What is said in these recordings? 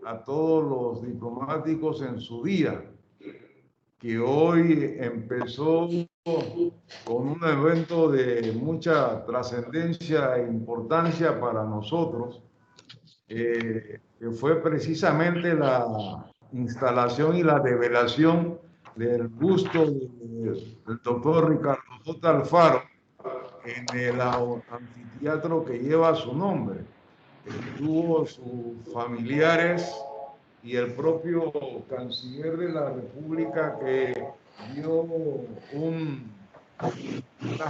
a todos los diplomáticos en su día, que hoy empezó con un evento de mucha trascendencia e importancia para nosotros, que fue precisamente la instalación y la develación del busto del doctor Ricardo J. Alfaro en el anfiteatro que lleva su nombre. Estuvo sus familiares y el propio canciller de la República que dio unas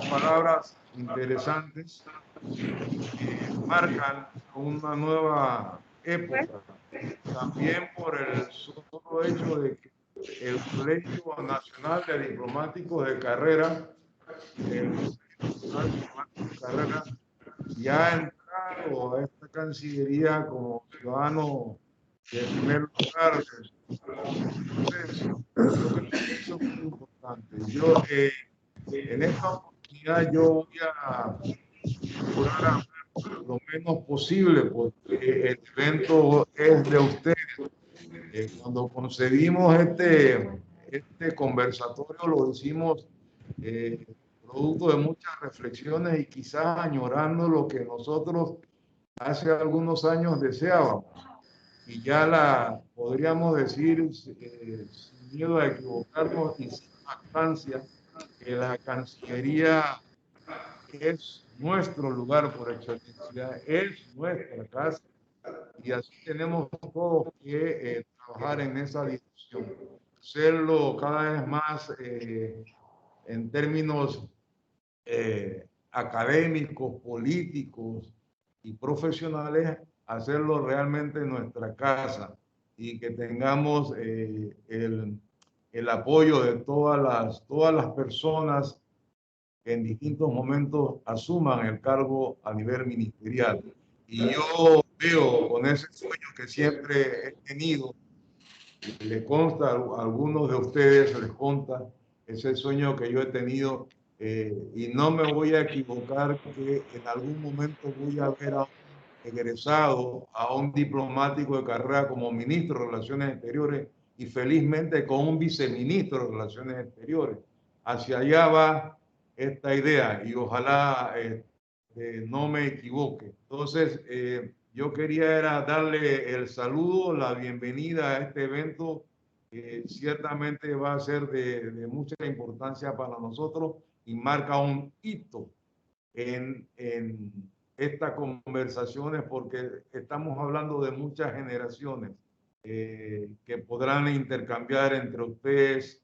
palabras interesantes y que marcan una nueva época. También por el solo hecho de que el Colegio Nacional de Diplomáticos de Carrera, el Nacional Diplomático de Carrera, ya ha entrado a esta Cancillería como ciudadano de primer lugar. Entonces, yo creo que eso es muy importante. Yo, en esta oportunidad, yo voy a procurar hablar lo menos posible porque el evento es de ustedes. Cuando concebimos este conversatorio, lo hicimos eh, producto de muchas reflexiones y quizás añorando lo que nosotros hace algunos años deseábamos. Y ya podríamos decir, sin miedo a equivocarnos y sin jactancia, que la Cancillería es nuestro lugar por excelencia, es nuestra casa, y así tenemos todos que trabajar en esa dirección, hacerlo cada vez más en términos académicos, políticos y profesionales, hacerlo realmente en nuestra casa y que tengamos el apoyo de todas las personas que en distintos momentos asuman el cargo a nivel ministerial. Y yo veo con ese sueño que siempre he tenido, y le consta a algunos de ustedes, les consta ese sueño que yo he tenido, y no me voy a equivocar que en algún momento voy a ver a un egresado, a un diplomático de carrera como ministro de Relaciones Exteriores y felizmente con un viceministro de Relaciones Exteriores. Hacia allá va esta idea y ojalá no me equivoque. Entonces, yo quería era darle el saludo, la bienvenida a este evento que ciertamente va a ser de mucha importancia para nosotros y marca un hito en estas conversaciones porque estamos hablando de muchas generaciones que podrán intercambiar entre ustedes.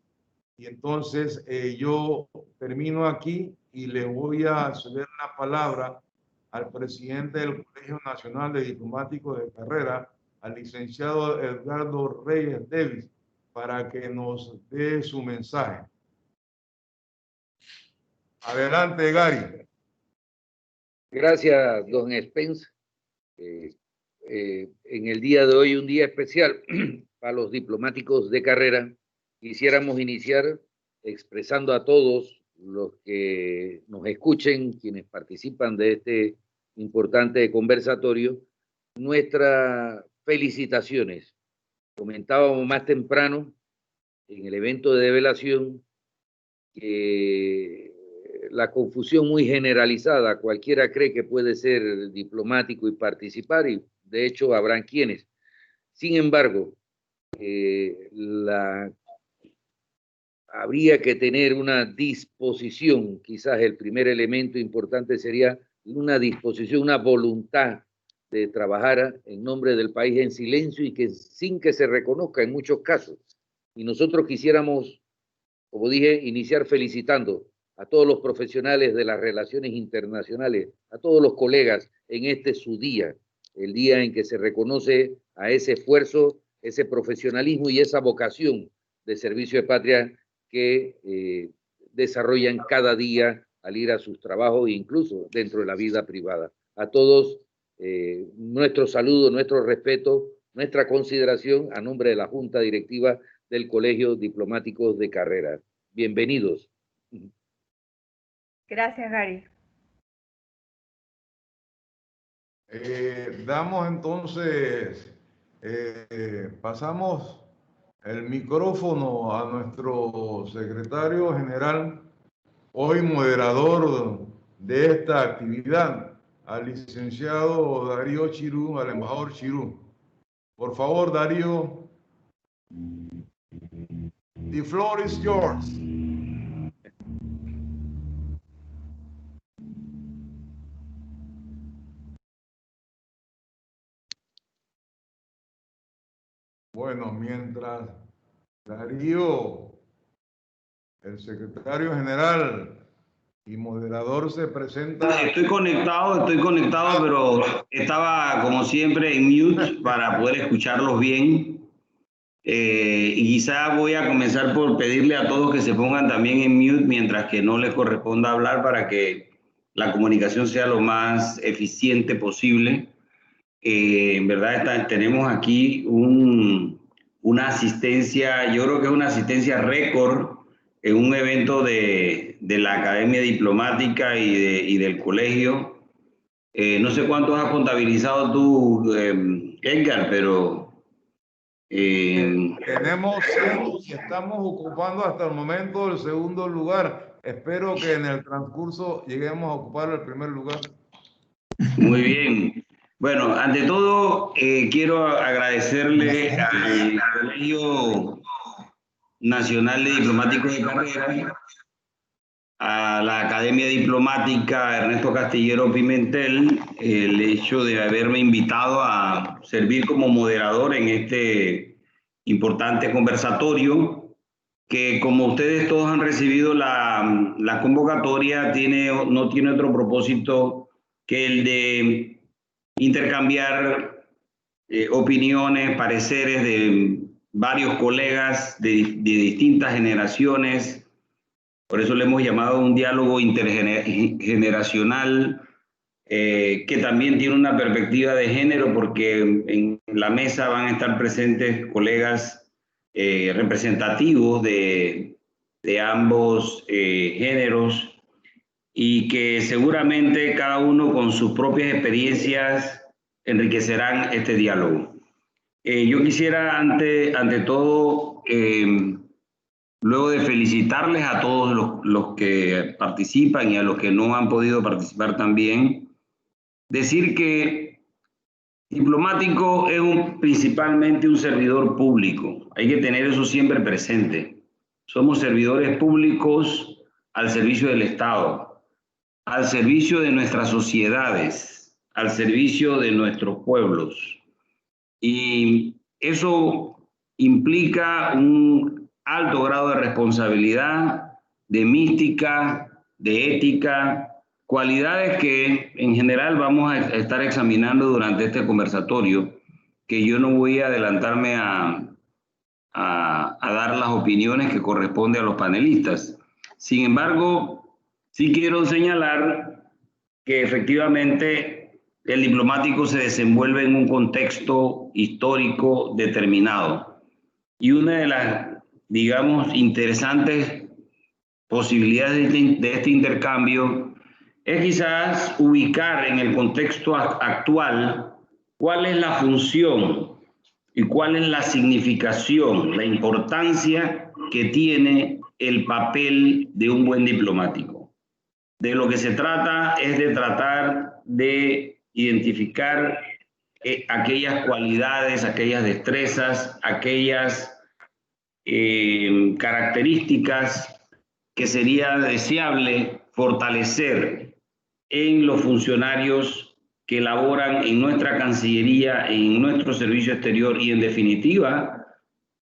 Y entonces yo termino aquí y le voy a ceder la palabra al presidente del Colegio Nacional de Diplomáticos de Carrera, al licenciado Edgardo Reyes Davis, para que nos dé su mensaje. Adelante, Gary. Gracias, don Spence. En el día de hoy, un día especial para los diplomáticos de carrera, quisiéramos iniciar expresando a todos los que nos escuchen, quienes participan de este importante conversatorio, nuestras felicitaciones. Comentábamos más temprano en el evento de develación que la confusión muy generalizada, cualquiera cree que puede ser diplomático y participar, y de hecho habrán quienes. Sin embargo, habría que tener una disposición, quizás el primer elemento importante sería una disposición, una voluntad de trabajar en nombre del país en silencio y que sin que se reconozca en muchos casos. Y nosotros quisiéramos, como dije, iniciar felicitando a todos los profesionales de las relaciones internacionales, a todos los colegas en este su día, el día en que se reconoce a ese esfuerzo, ese profesionalismo y esa vocación de servicio de patria que desarrollan cada día al ir a sus trabajos e incluso dentro de la vida privada. A todos nuestro saludo, nuestro respeto, nuestra consideración a nombre de la Junta Directiva del Colegio Diplomáticos de Carrera. Bienvenidos. Gracias, Gary. Damos entonces pasamos el micrófono a nuestro secretario general, hoy moderador de esta actividad, al licenciado Darío Chirú, al embajador Chirú. Por favor, Darío, the floor is yours. Bueno, mientras Darío, el secretario general y moderador, se presenta. Estoy conectado, pero estaba como siempre en mute para poder escucharlos bien. Y quizá voy a comenzar por pedirle a todos que se pongan también en mute mientras que no les corresponda hablar para que la comunicación sea lo más eficiente posible. En verdad tenemos aquí una asistencia, yo creo que es una asistencia récord en un evento de la Academia Diplomática y del colegio. No sé cuántos has contabilizado tú, Edgar, pero... tenemos 100 y estamos ocupando hasta el momento el segundo lugar. Espero que en el transcurso lleguemos a ocupar el primer lugar. Muy bien. Bueno, ante todo, quiero agradecerle al Colegio Nacional de Diplomáticos de Carrera, a la Academia Diplomática Ernesto Castillero Pimentel, el hecho de haberme invitado a servir como moderador en este importante conversatorio, que como ustedes todos han recibido la convocatoria, no tiene otro propósito que el de intercambiar opiniones, pareceres de varios colegas de distintas generaciones. Por eso le hemos llamado un diálogo intergeneracional, que también tiene una perspectiva de género, porque en la mesa van a estar presentes colegas representativos de ambos géneros, y que seguramente cada uno con sus propias experiencias enriquecerán este diálogo. Yo quisiera ante todo, luego de felicitarles a todos los que participan y a los que no han podido participar también, decir que diplomático es principalmente un servidor público. Hay que tener eso siempre presente. Somos servidores públicos al servicio del Estado, al servicio de nuestras sociedades, al servicio de nuestros pueblos. Y eso implica un alto grado de responsabilidad, de mística, de ética, cualidades que en general vamos a estar examinando durante este conversatorio, que yo no voy a adelantarme a dar las opiniones que corresponde a los panelistas. Sin embargo, sí quiero señalar que efectivamente el diplomático se desenvuelve en un contexto histórico determinado. Y una de las, digamos, interesantes posibilidades de este intercambio es quizás ubicar en el contexto actual cuál es la función y cuál es la significación, la importancia que tiene el papel de un buen diplomático. De lo que se trata es de tratar de identificar aquellas cualidades, aquellas destrezas, aquellas características que sería deseable fortalecer en los funcionarios que laboran en nuestra Cancillería, en nuestro servicio exterior y en definitiva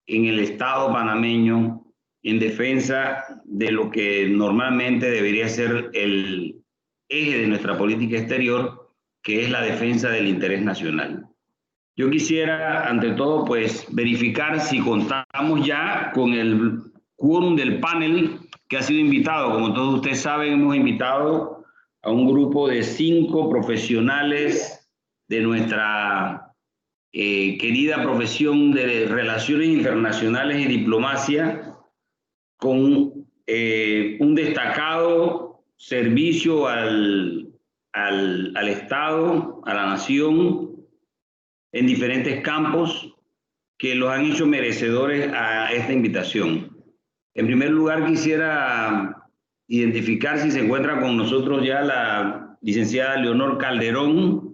en el Estado panameño, en defensa de lo que normalmente debería ser el eje de nuestra política exterior, que es la defensa del interés nacional. Yo quisiera, ante todo, pues verificar si contamos ya con el quórum del panel que ha sido invitado. Como todos ustedes saben, hemos invitado a un grupo de 5 profesionales de nuestra querida profesión de Relaciones Internacionales y Diplomacia, con un destacado servicio al Estado, a la nación, en diferentes campos que los han hecho merecedores a esta invitación. En primer lugar, quisiera identificar si se encuentra con nosotros ya la licenciada Leonor Calderón,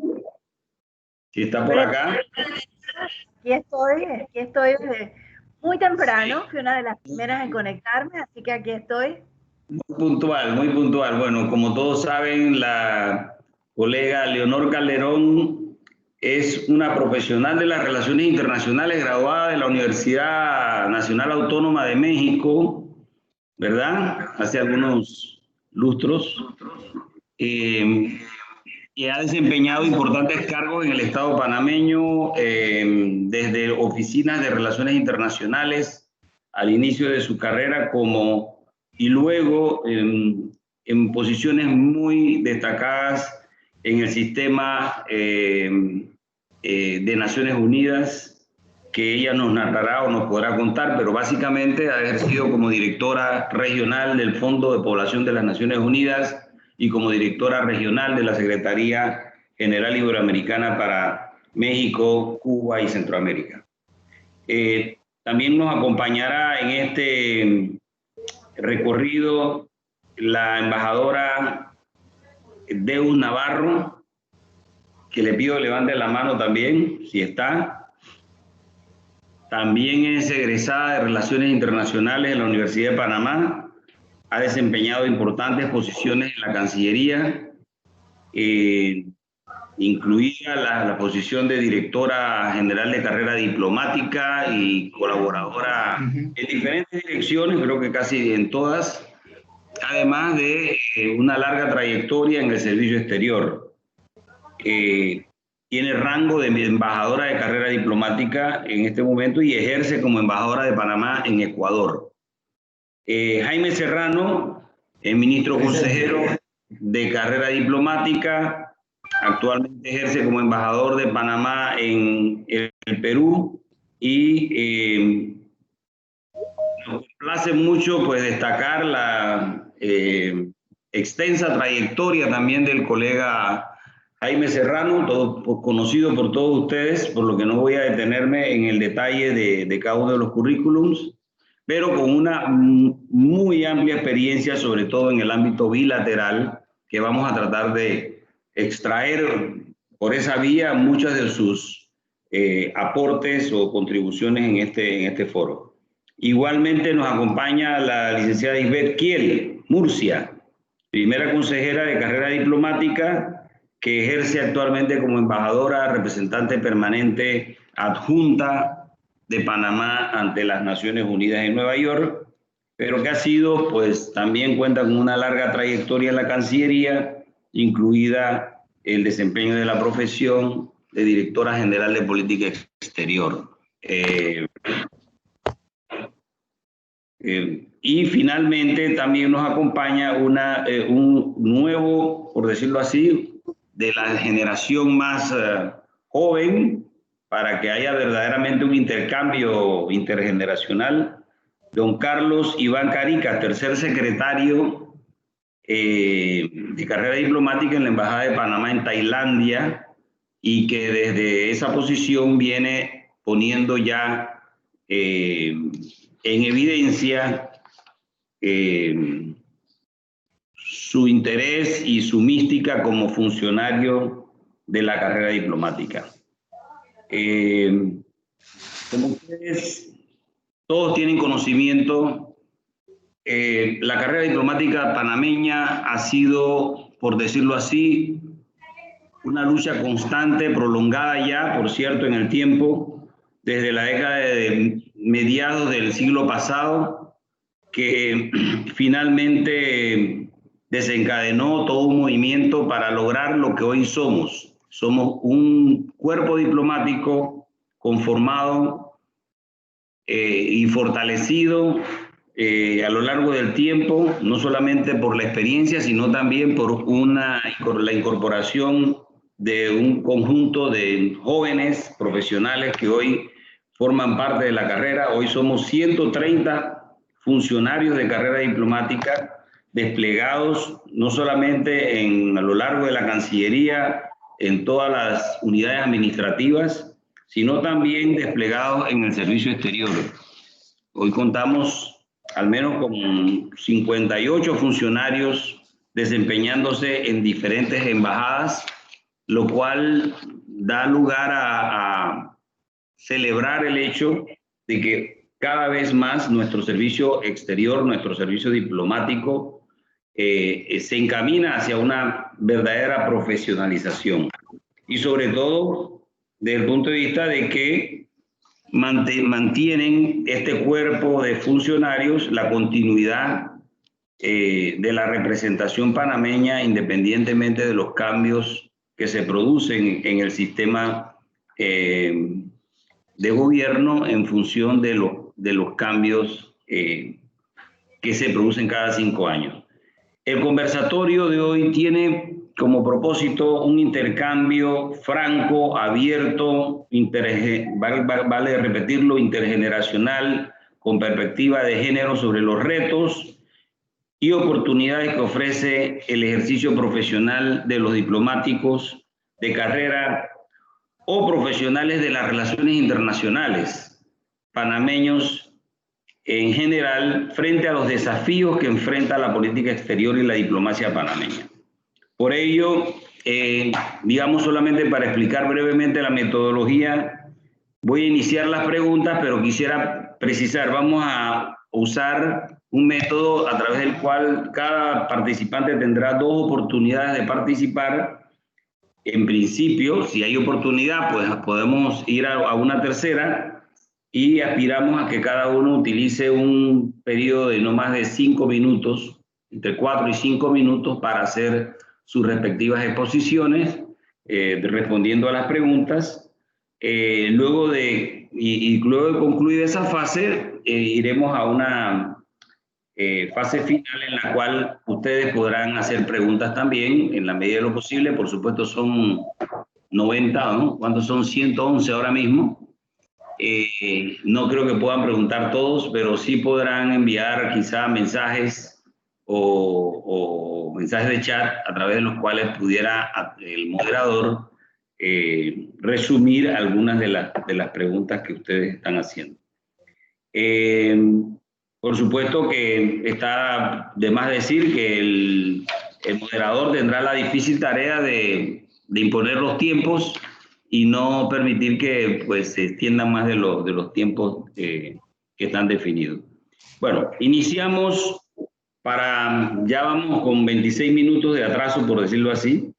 si está por acá. Aquí estoy desde muy temprano, fui una de las primeras en conectarme, así que aquí estoy. Muy puntual, muy puntual. Bueno, como todos saben, la colega Leonor Calderón es una profesional de las relaciones internacionales graduada de la Universidad Nacional Autónoma de México, ¿verdad? Hace algunos lustros. Y ha desempeñado importantes cargos en el Estado panameño, desde oficinas de relaciones internacionales al inicio de su carrera y luego en posiciones muy destacadas en el sistema de Naciones Unidas, que ella nos narrará o nos podrá contar, pero básicamente ha ejercido como directora regional del Fondo de Población de las Naciones Unidas y como directora regional de la Secretaría General Iberoamericana para México, Cuba y Centroamérica. También nos acompañará en este recorrido la embajadora Deus Navarro, que le pido levante la mano también, si está. También es egresada de Relaciones Internacionales en la Universidad de Panamá. Ha desempeñado importantes posiciones en la Cancillería, incluida la posición de directora general de carrera diplomática y colaboradora en diferentes direcciones, creo que casi en todas, además de una larga trayectoria en el servicio exterior. Tiene rango de embajadora de carrera diplomática en este momento y ejerce como embajadora de Panamá en Ecuador. Jaime Serrano, ministro consejero de carrera diplomática, actualmente ejerce como embajador de Panamá en el Perú y nos complace mucho pues destacar la extensa trayectoria también del colega Jaime Serrano, conocido por todos ustedes, por lo que no voy a detenerme en el detalle de cada uno de los currículums, pero con una muy amplia experiencia, sobre todo en el ámbito bilateral, que vamos a tratar de extraer por esa vía muchos de sus aportes o contribuciones en este foro. Igualmente nos acompaña la licenciada Isbeth Kiel, Murcia, primera consejera de carrera diplomática, que ejerce actualmente como embajadora, representante permanente adjunta de Panamá ante las Naciones Unidas en Nueva York, pero que ha sido, pues también cuenta con una larga trayectoria en la Cancillería, incluida el desempeño de la profesión de directora general de política exterior. Y finalmente también nos acompaña un nuevo, por decirlo así, de la generación más joven, para que haya verdaderamente un intercambio intergeneracional. Don Carlos Iván Caricas, tercer secretario de carrera diplomática en la Embajada de Panamá en Tailandia, y que desde esa posición viene poniendo ya en evidencia su interés y su mística como funcionario de la carrera diplomática. Como ustedes todos tienen conocimiento, la carrera diplomática panameña ha sido, por decirlo así, una lucha constante, prolongada ya, por cierto, en el tiempo, desde la década de mediados del siglo pasado, que finalmente desencadenó todo un movimiento para lograr lo que hoy somos. Somos un cuerpo diplomático conformado y fortalecido a lo largo del tiempo, no solamente por la experiencia, sino también por la incorporación de un conjunto de jóvenes profesionales que hoy forman parte de la carrera. Hoy somos 130 funcionarios de carrera diplomática desplegados no solamente a lo largo de la Cancillería, en todas las unidades administrativas, sino también desplegados en el servicio exterior. Hoy contamos al menos con 58 funcionarios desempeñándose en diferentes embajadas, lo cual da lugar a celebrar el hecho de que cada vez más nuestro servicio exterior, nuestro servicio diplomático, se encamina hacia una verdadera profesionalización. Y sobre todo, desde el punto de vista de que mantienen este cuerpo de funcionarios la continuidad de la representación panameña, independientemente de los cambios que se producen en el sistema de gobierno en función de los cambios que se producen cada 5 años. El conversatorio de hoy tiene como propósito un intercambio franco, abierto, vale repetirlo, intergeneracional, con perspectiva de género sobre los retos y oportunidades que ofrece el ejercicio profesional de los diplomáticos de carrera o profesionales de las relaciones internacionales panameños en general frente a los desafíos que enfrenta la política exterior y la diplomacia panameña. Por ello, digamos solamente para explicar brevemente la metodología, voy a iniciar las preguntas, pero quisiera precisar, vamos a usar un método a través del cual cada participante tendrá 2 oportunidades de participar. En principio, si hay oportunidad, pues podemos ir a una tercera y aspiramos a que cada uno utilice un periodo de no más de 5 minutos, entre 4 y 5 minutos para hacer sus respectivas exposiciones, respondiendo a las preguntas. Luego de concluir esa fase, iremos a una fase final en la cual ustedes podrán hacer preguntas también, en la medida de lo posible. Por supuesto son 90, ¿no? ¿Cuántos son? 111 ahora mismo. No creo que puedan preguntar todos, pero sí podrán enviar quizá mensajes o mensajes de chat a través de los cuales pudiera el moderador resumir algunas de las preguntas que ustedes están haciendo. Por supuesto que está de más decir que el moderador tendrá la difícil tarea de imponer los tiempos y no permitir que pues, se extiendan más de los tiempos que están definidos. Bueno, iniciamos ya vamos con 26 minutos de atraso, por decirlo así,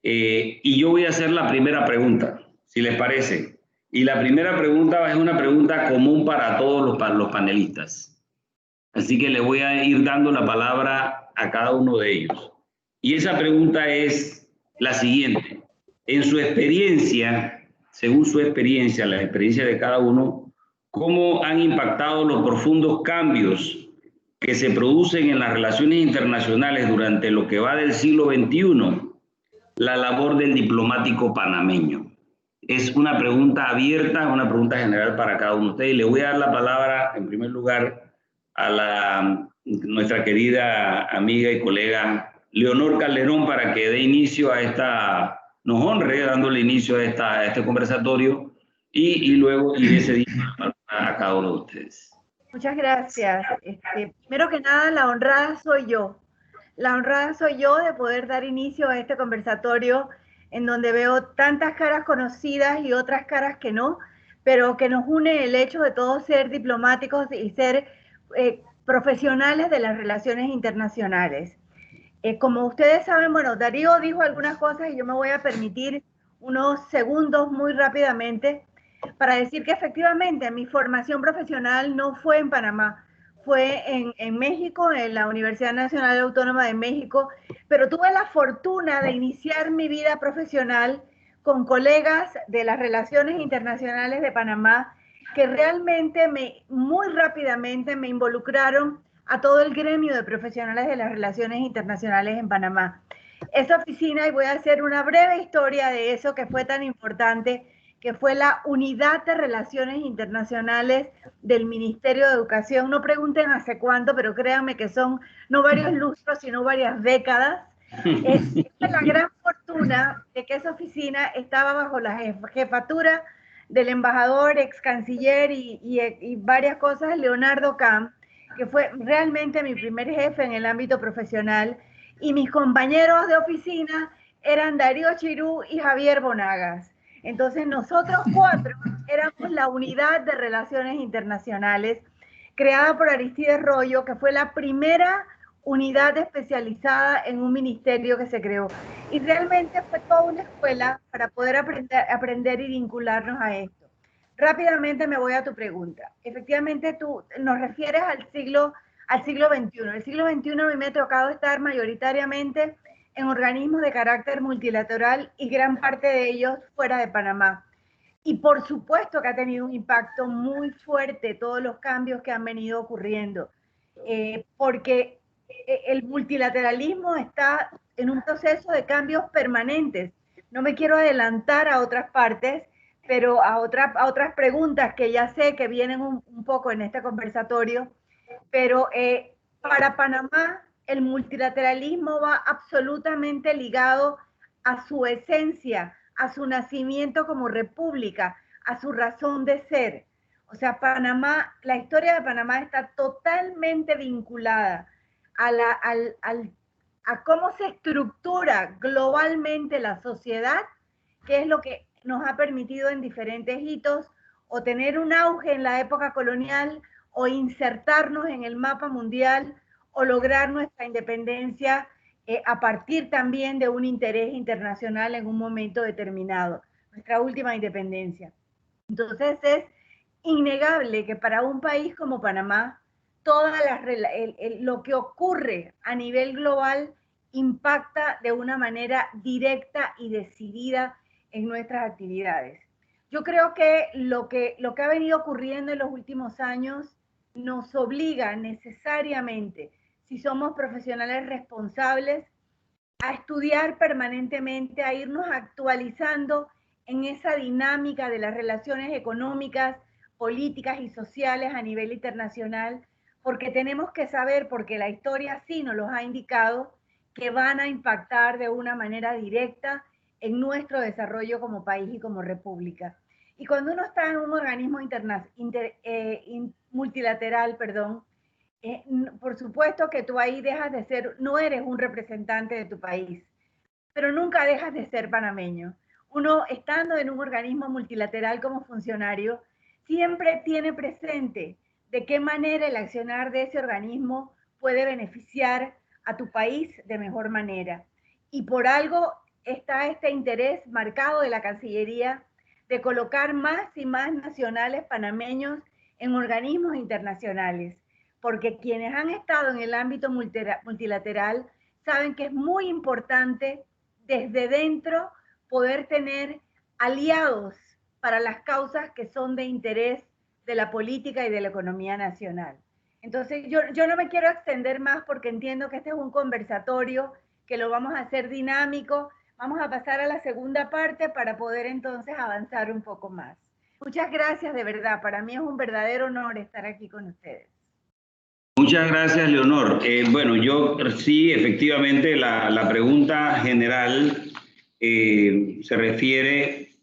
y yo voy a hacer la primera pregunta, si les parece. Y la primera pregunta es una pregunta común para todos los panelistas. Así que le voy a ir dando la palabra a cada uno de ellos. Y esa pregunta es la siguiente. En su experiencia, según su experiencia, la experiencia de cada uno, ¿cómo han impactado los profundos cambios que se producen en las relaciones internacionales durante lo que va del siglo XXI la labor del diplomático panameño? Es una pregunta abierta, una pregunta general para cada uno de ustedes. Y le voy a dar la palabra, en primer lugar, a nuestra querida amiga y colega Leonor Calderón para que dé inicio a nos honre dándole inicio a este conversatorio y luego iré cediendo a cada uno de ustedes. Muchas gracias. Primero que nada, la honrada soy yo. La honrada soy yo de poder dar inicio a este conversatorio en donde veo tantas caras conocidas y otras caras que no, pero que nos une el hecho de todos ser diplomáticos y ser profesionales de las relaciones internacionales. Como ustedes saben, bueno, Darío dijo algunas cosas y yo me voy a permitir unos segundos muy rápidamente para decir que efectivamente mi formación profesional no fue en Panamá, fue en México, en la Universidad Nacional Autónoma de México, pero tuve la fortuna de iniciar mi vida profesional con colegas de las relaciones internacionales de Panamá que realmente muy rápidamente me involucraron a todo el gremio de profesionales de las relaciones internacionales en Panamá. Esa oficina, y voy a hacer una breve historia de eso que fue tan importante, que fue la Unidad de Relaciones Internacionales del Ministerio de Educación. No pregunten hace cuánto, pero créanme que son no varios lustros, sino varias décadas. Es la gran fortuna de que esa oficina estaba bajo la jefatura del embajador, ex canciller y varias cosas, Leonardo Camp, que fue realmente mi primer jefe en el ámbito profesional, y mis compañeros de oficina eran Darío Chirú y Javier Bonagas. Entonces nosotros 4 éramos la unidad de relaciones internacionales creada por Aristides Royo, que fue la primera unidad especializada en un ministerio que se creó. Y realmente fue toda una escuela para poder aprender y vincularnos a esto. Rápidamente me voy a tu pregunta. Efectivamente, tú nos refieres al siglo XXI. El siglo XXI a mí me ha tocado estar mayoritariamente en organismos de carácter multilateral y gran parte de ellos fuera de Panamá. Y por supuesto que ha tenido un impacto muy fuerte todos los cambios que han venido ocurriendo, porque el multilateralismo está en un proceso de cambios permanentes. No me quiero adelantar a otras partes, pero a otras preguntas que ya sé que vienen un poco en este conversatorio, pero para Panamá el multilateralismo va absolutamente ligado a su esencia, a su nacimiento como república, a su razón de ser. O sea, Panamá, la historia de Panamá está totalmente vinculada a cómo se estructura globalmente la sociedad, que es lo que nos ha permitido en diferentes hitos o tener un auge en la época colonial o insertarnos en el mapa mundial o lograr nuestra independencia a partir también de un interés internacional en un momento determinado, nuestra última independencia. Entonces es innegable que para un país como Panamá, lo que ocurre a nivel global impacta de una manera directa y decidida en nuestras actividades. Yo creo que lo que ha venido ocurriendo en los últimos años nos obliga necesariamente, si somos profesionales responsables, a estudiar permanentemente, a irnos actualizando en esa dinámica de las relaciones económicas, políticas y sociales a nivel internacional, porque tenemos que saber, porque la historia sí nos los ha indicado, que van a impactar de una manera directa en nuestro desarrollo como país y como república. Y cuando uno está en un organismo multilateral, por supuesto que tú ahí dejas de ser, no eres un representante de tu país, pero nunca dejas de ser panameño. Uno, estando en un organismo multilateral como funcionario, siempre tiene presente de qué manera el accionar de ese organismo puede beneficiar a tu país de mejor manera. Y por algo está este interés marcado de la Cancillería de colocar más y más nacionales panameños en organismos internacionales, porque quienes han estado en el ámbito multilateral saben que es muy importante desde dentro poder tener aliados para las causas que son de interés de la política y de la economía nacional. Entonces yo no me quiero extender más porque entiendo que este es un conversatorio que lo vamos a hacer dinámico. Vamos a pasar a la segunda parte para poder entonces avanzar un poco más. Muchas gracias, de verdad. Para mí es un verdadero honor estar aquí con ustedes. Muchas gracias, Leonor. Bueno, yo sí, efectivamente, la pregunta general se refiere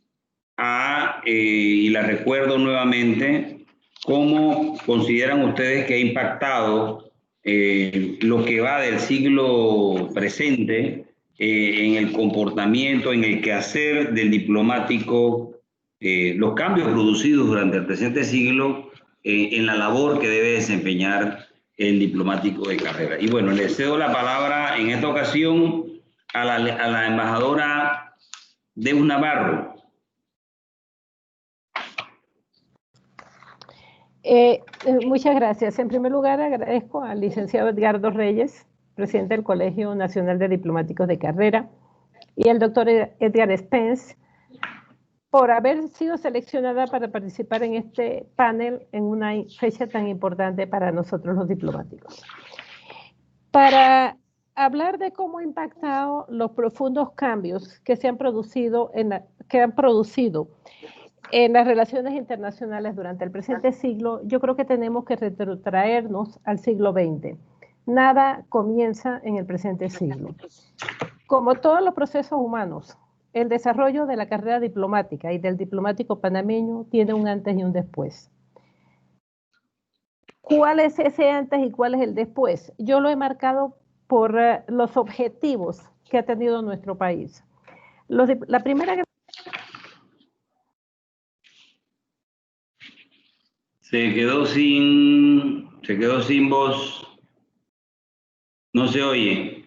a, y la recuerdo nuevamente, ¿cómo consideran ustedes que ha impactado lo que va del siglo presente en el comportamiento, en el quehacer del diplomático, los cambios producidos durante el presente siglo en la labor que debe desempeñar el diplomático de carrera? Y bueno, le cedo la palabra en esta ocasión a la embajadora Deus Navarro. Muchas gracias. En primer lugar, agradezco al licenciado Edgardo Reyes, presidente del Colegio Nacional de Diplomáticos de Carrera, y al doctor Edgar Spence, por haber sido seleccionada para participar en este panel en una fecha tan importante para nosotros los diplomáticos. Para hablar de cómo ha impactado los profundos cambios que se han producido en las relaciones internacionales durante el presente siglo, yo creo que tenemos que retrotraernos al siglo XX. Nada comienza en el presente siglo. Como todos los procesos humanos, el desarrollo de la carrera diplomática y del diplomático panameño tiene un antes y un después. ¿Cuál es ese antes y cuál es el después? Yo lo he marcado por los objetivos que ha tenido nuestro país. La primera... Se quedó sin voz. No se oye.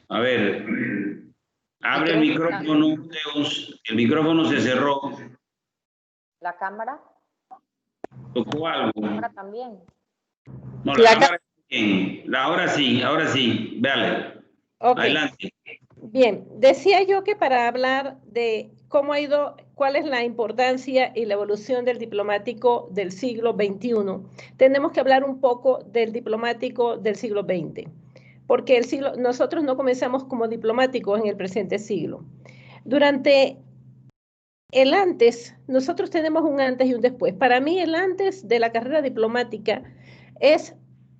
A ver, abre el micrófono, Teus. El micrófono se cerró. ¿La cámara? ¿Tocó algo? ¿La cámara también? No, la cámara también. Ahora sí, véale. Okay. Adelante. Bien, decía yo que para hablar de cómo ha ido, cuál es la importancia y la evolución del diplomático del siglo XXI, tenemos que hablar un poco del diplomático del siglo XX, porque nosotros no comenzamos como diplomáticos en el presente siglo. Durante el antes, nosotros tenemos un antes y un después. Para mí el antes de la carrera diplomática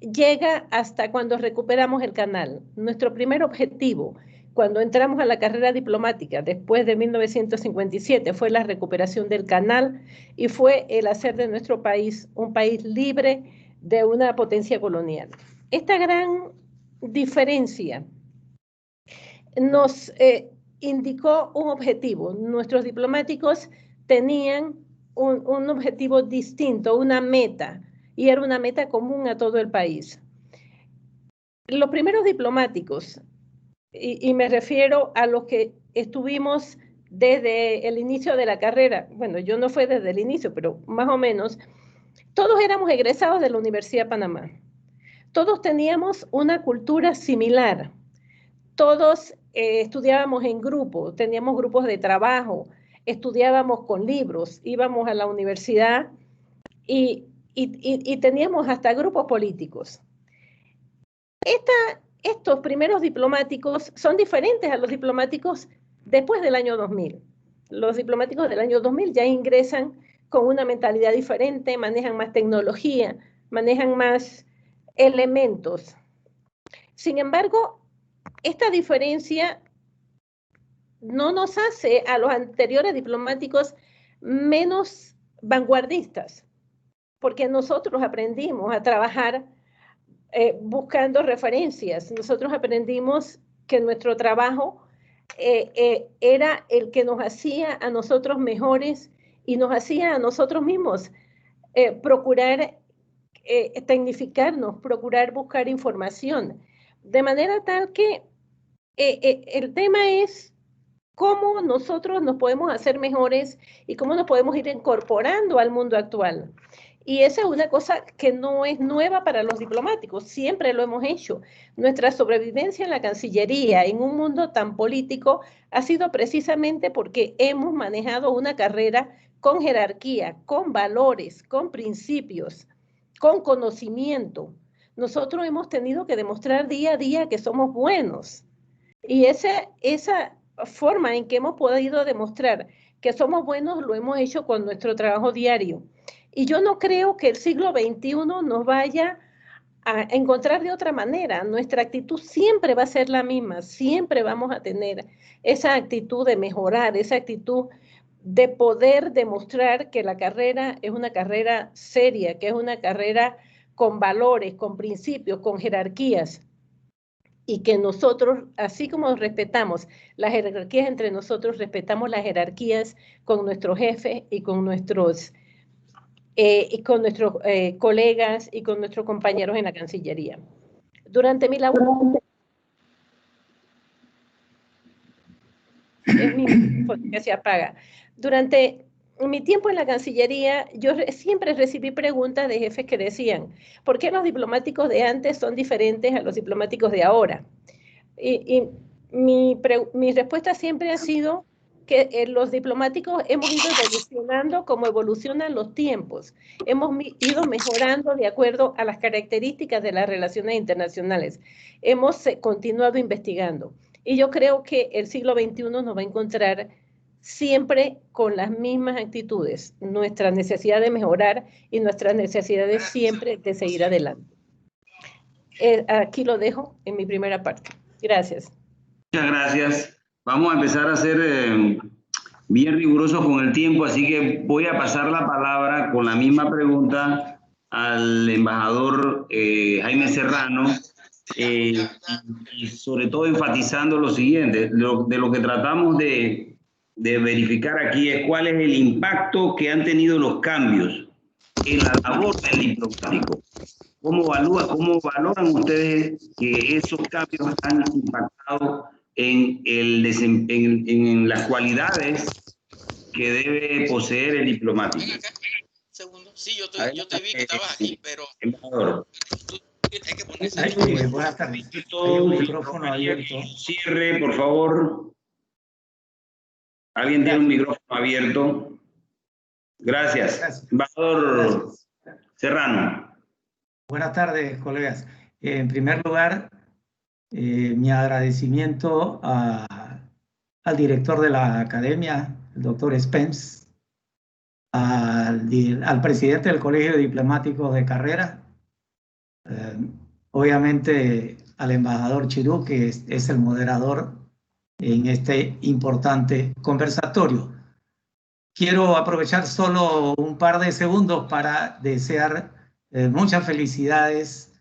llega hasta cuando recuperamos el canal. Nuestro primer objetivo cuando entramos a la carrera diplomática después de 1957 fue la recuperación del canal y fue el hacer de nuestro país un país libre de una potencia colonial. Esta gran diferencia nos indicó un objetivo. Nuestros diplomáticos tenían un objetivo distinto, una meta, y era una meta común a todo el país. Los primeros diplomáticos, y me refiero a los que estuvimos desde el inicio de la carrera, bueno, yo no fue desde el inicio, pero más o menos, todos éramos egresados de la Universidad de Panamá. Todos teníamos una cultura similar. Todos estudiábamos en grupo, teníamos grupos de trabajo, estudiábamos con libros, íbamos a la universidad y teníamos hasta grupos políticos. Estos primeros diplomáticos son diferentes a los diplomáticos después del año 2000. Los diplomáticos del año 2000 ya ingresan con una mentalidad diferente, manejan más tecnología, manejan más elementos. Sin embargo, esta diferencia no nos hace a los anteriores diplomáticos menos vanguardistas, porque nosotros aprendimos a trabajar buscando referencias. Nosotros aprendimos que nuestro trabajo era el que nos hacía a nosotros mejores y nos hacía a nosotros mismos procurar tecnificarnos, procurar buscar información, de manera tal que el tema es cómo nosotros nos podemos hacer mejores y cómo nos podemos ir incorporando al mundo actual. Y esa es una cosa que no es nueva para los diplomáticos, siempre lo hemos hecho. Nuestra sobrevivencia en la Cancillería, en un mundo tan político, ha sido precisamente porque hemos manejado una carrera con jerarquía, con valores, con principios, con conocimiento. Nosotros hemos tenido que demostrar día a día que somos buenos. Y esa forma en que hemos podido demostrar que somos buenos lo hemos hecho con nuestro trabajo diario. Y yo no creo que el siglo XXI nos vaya a encontrar de otra manera. Nuestra actitud siempre va a ser la misma, siempre vamos a tener esa actitud de mejorar, esa actitud de poder demostrar que la carrera es una carrera seria, que es una carrera con valores, con principios, con jerarquías. Y que nosotros, así como respetamos las jerarquías entre nosotros, respetamos las jerarquías con nuestros jefes y con nuestros colegas y con nuestros compañeros en la Cancillería. Durante mi labor... Es mi micrófono que se apaga. Durante mi tiempo en la Cancillería, yo siempre recibí preguntas de jefes que decían, ¿por qué los diplomáticos de antes son diferentes a los diplomáticos de ahora? Y mi respuesta siempre ha sido que los diplomáticos hemos ido evolucionando como evolucionan los tiempos. Hemos ido mejorando de acuerdo a las características de las relaciones internacionales. Hemos continuado investigando. Y yo creo que el siglo XXI nos va a encontrar siempre con las mismas actitudes, nuestra necesidad de mejorar y nuestra necesidad de siempre de seguir adelante. aquí lo dejo en mi primera parte. Gracias. Muchas gracias. Vamos a empezar a ser bien rigurosos con el tiempo, así que voy a pasar la palabra con la misma pregunta al embajador Jaime Serrano, y sobre todo enfatizando lo siguiente: de lo que tratamos de verificar aquí es cuál es el impacto que han tenido los cambios en la labor del diplomático. ¿Cómo valoran ustedes que esos cambios han impactado en las cualidades que debe poseer el diplomático? Segundo. Sí, yo te vi que estabas aquí, pero embajador, hay que ponerse. Buenas tardes. Hay un micrófono abierto. Cierre, por favor. ¿Alguien tiene un micrófono abierto? Gracias. Embajador Serrano. Buenas tardes, colegas. En primer lugar, mi agradecimiento al director de la academia, el doctor Spence, al presidente del Colegio de Diplomáticos de Carrera, obviamente al embajador Chirú, que es el moderador en este importante conversatorio. Quiero aprovechar solo un par de segundos para desear muchas felicidades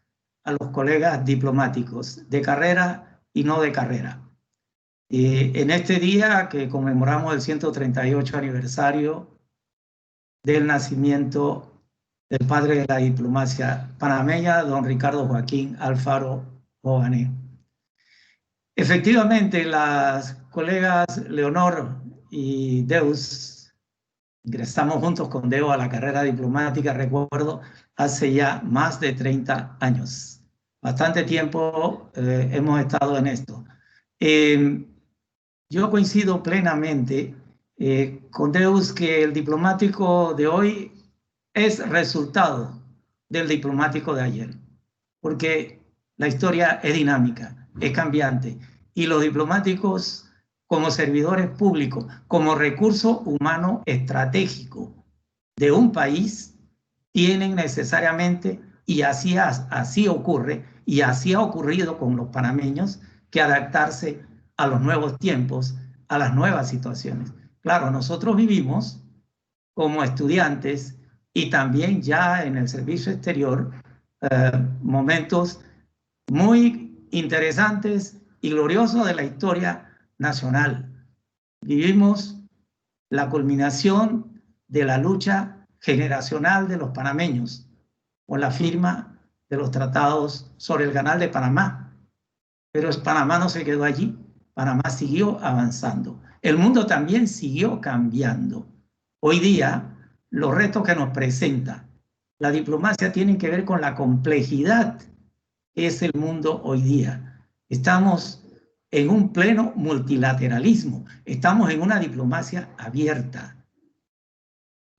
a los colegas diplomáticos de carrera y no de carrera. En este día que conmemoramos el 138 aniversario del nacimiento del padre de la diplomacia panameña, don Ricardo Joaquín Alfaro Jované. Efectivamente, las colegas Leonor y Deus ingresamos juntos con Deo a la carrera diplomática, recuerdo, hace ya más de 30 años. Bastante tiempo hemos estado en esto. Yo coincido plenamente con Deus que el diplomático de hoy es resultado del diplomático de ayer, porque la historia es dinámica, es cambiante, y los diplomáticos como servidores públicos, como recurso humano estratégico de un país, tienen necesariamente, y así ocurre, y así ha ocurrido con los panameños, que adaptarse a los nuevos tiempos, a las nuevas situaciones. Claro, nosotros vivimos como estudiantes y también ya en el servicio exterior momentos muy interesantes y gloriosos de la historia nacional. Vivimos la culminación de la lucha generacional de los panameños con la firma de los tratados sobre el Canal de Panamá. Pero Panamá no se quedó allí, Panamá siguió avanzando. El mundo también siguió cambiando. Hoy día, los retos que nos presenta la diplomacia tienen que ver con la complejidad que es el mundo hoy día. Estamos en un pleno multilateralismo, estamos en una diplomacia abierta.